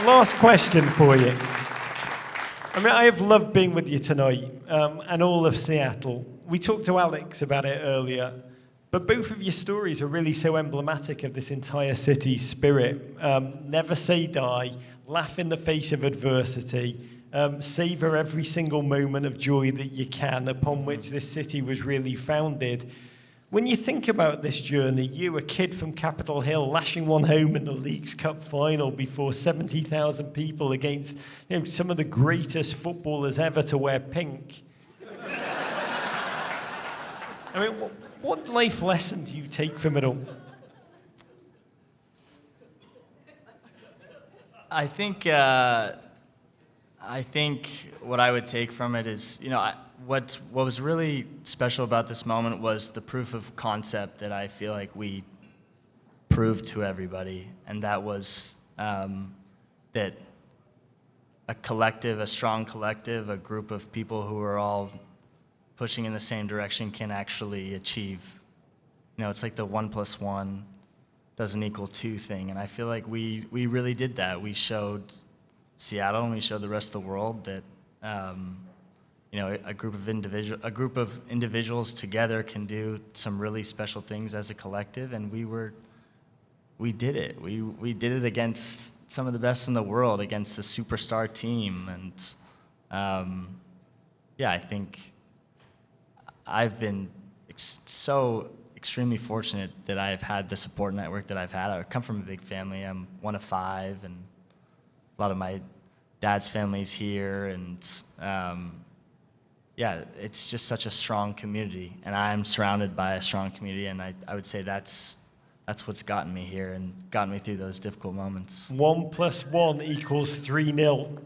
last question for you. I have loved being with you tonight, and all of Seattle. We talked to Alex about it earlier. But both of your stories are really so emblematic of this entire city's spirit. Never say die, laugh in the face of adversity, savor every single moment of joy that you can, upon which this city was really founded. When you think about this journey, you, a kid from Capitol Hill, lashing one home in the League's Cup final before 70,000 people against some of the greatest footballers ever to wear pink. What life lesson do you take from it all? I think I think what I would take from it is, what was really special about this moment was the proof of concept that I feel like we proved to everybody, and that was that a collective, a strong collective, a group of people who are all pushing in the same direction can actually achieve. It's like the 1 + 1 doesn't equal 2 thing, and I feel like we really did that. We showed Seattle and we showed the rest of the world that a group of individuals together can do some really special things as a collective, and we did it. We did it against some of the best in the world, against a superstar team, and I think I've been so extremely fortunate that I've had the support network that I've had. I come from a big family. I'm one of 5, and a lot of my dad's family's here, and it's just such a strong community, and I'm surrounded by a strong community, and I would say that's what's gotten me here and gotten me through those difficult moments. 1 + 1 = 3-0.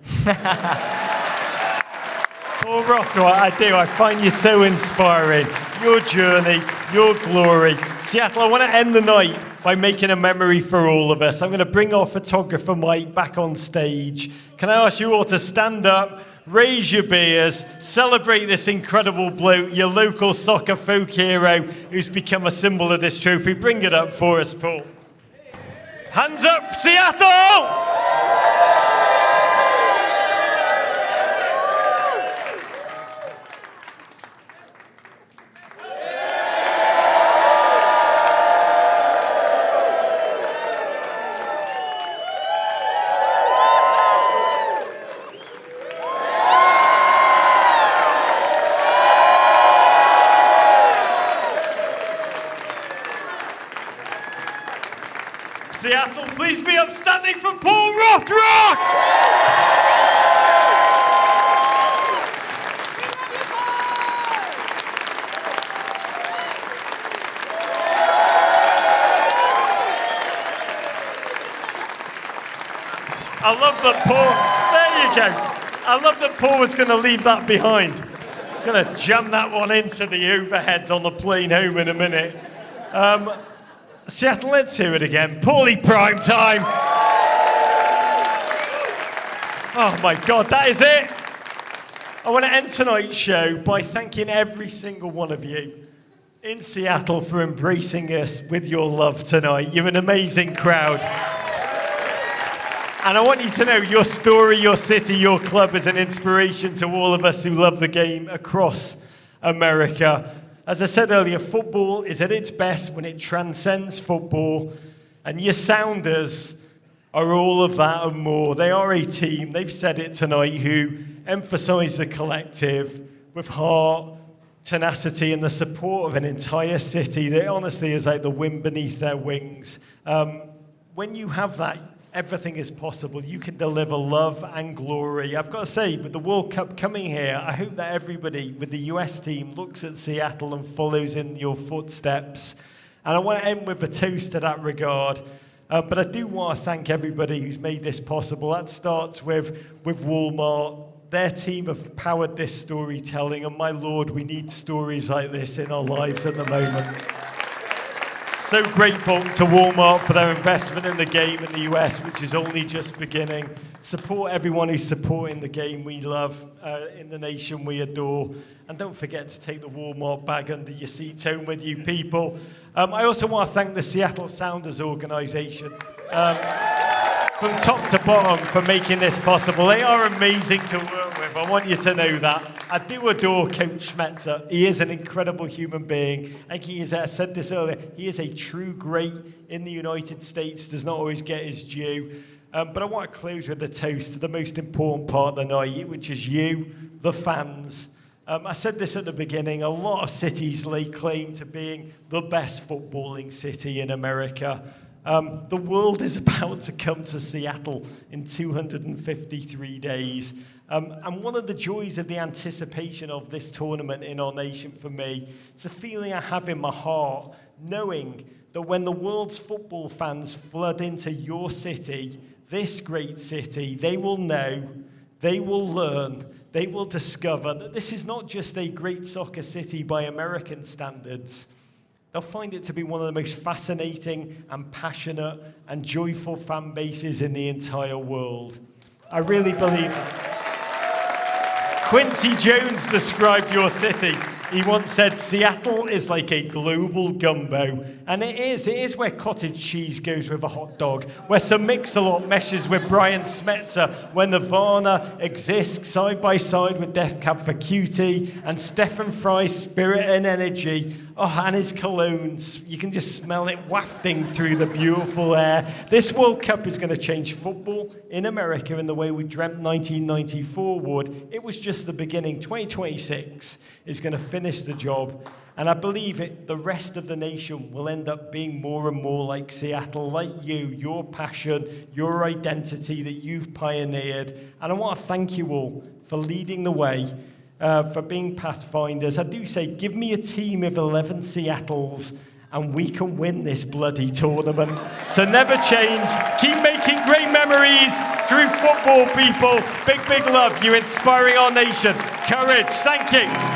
Paul Rothrock, I find you so inspiring. Your journey, your glory. Seattle, I want to end the night by making a memory for all of us. I'm going to bring our photographer Mike back on stage. Can I ask you all to stand up, raise your beers, celebrate this incredible bloke, your local soccer folk hero who's become a symbol of this trophy. Bring it up for us, Paul. Hands up, Seattle! Seattle, please be upstanding for Paul Rothrock! I love that Paul, there you go. I love that Paul was going to leave that behind. He's going to jam that one into the overheads on the plane home in a minute. Seattle, let's hear it again. Paulie prime time. Oh my God, that is it. I want to end tonight's show by thanking every single one of you in Seattle for embracing us with your love tonight. You're an amazing crowd. And I want you to know your story, your city, your club is an inspiration to all of us who love the game across America. As I said earlier, football is at its best when it transcends football, and your Sounders are all of that and more. They are a team, they've said it tonight, who emphasise the collective with heart, tenacity, and the support of an entire city that honestly is like the wind beneath their wings. When you have that, everything is possible. You can deliver love and glory. I've got to say, with the World Cup coming here, I hope that everybody with the US team looks at Seattle and follows in your footsteps. And I want to end with a toast to that regard. But I do want to thank everybody who's made this possible. That starts with Walmart. Their team have powered this storytelling. And my Lord, we need stories like this in our lives at the moment. So grateful to Walmart for their investment in the game in the US, which is only just beginning. Support everyone who's supporting the game we love in the nation we adore. And don't forget to take the Walmart bag under your seat home with you, people. I also want to thank the Seattle Sounders organization from top to bottom for making this possible. They are amazing to work with. I want you to know that. I do adore Coach Schmetzer. He is an incredible human being. I think he is, I said this earlier, he is a true great in the United States, does not always get his due. But I want to close with a toast to the most important part of the night, which is you, the fans. I said this at the beginning, a lot of cities lay claim to being the best footballing city in America. The world is about to come to Seattle in 253 days. And one of the joys of the anticipation of this tournament in our nation for me, it's a feeling I have in my heart, knowing that when the world's football fans flood into your city, this great city, they will know they will learn, they will discover that this is not just a great soccer city by American standards. They'll find it to be one of the most fascinating and passionate and joyful fan bases in the entire world. I really believe that. Quincy Jones described your city. He once said, Seattle is like a global gumbo. And it is where cottage cheese goes with a hot dog, where Sir Mix-a-Lot meshes with Brian Schmetzer, where Nirvana exists side by side with Death Cab for Cutie, and Stephen Fry's spirit and energy. Oh, and his colognes. You can just smell it wafting through the beautiful air. This World Cup is going to change football in America in the way we dreamt 1994 would. It was just the beginning. 2026 is going to finish the job. And I believe the rest of the nation will end up being more and more like Seattle, like you, your passion, your identity that you've pioneered. And I want to thank you all for leading the way, for being pathfinders. I do say, give me a team of 11 Seattles and we can win this bloody tournament. So never change. Keep making great memories through football, people. Big, big love. You're inspiring our nation. Courage. Thank you.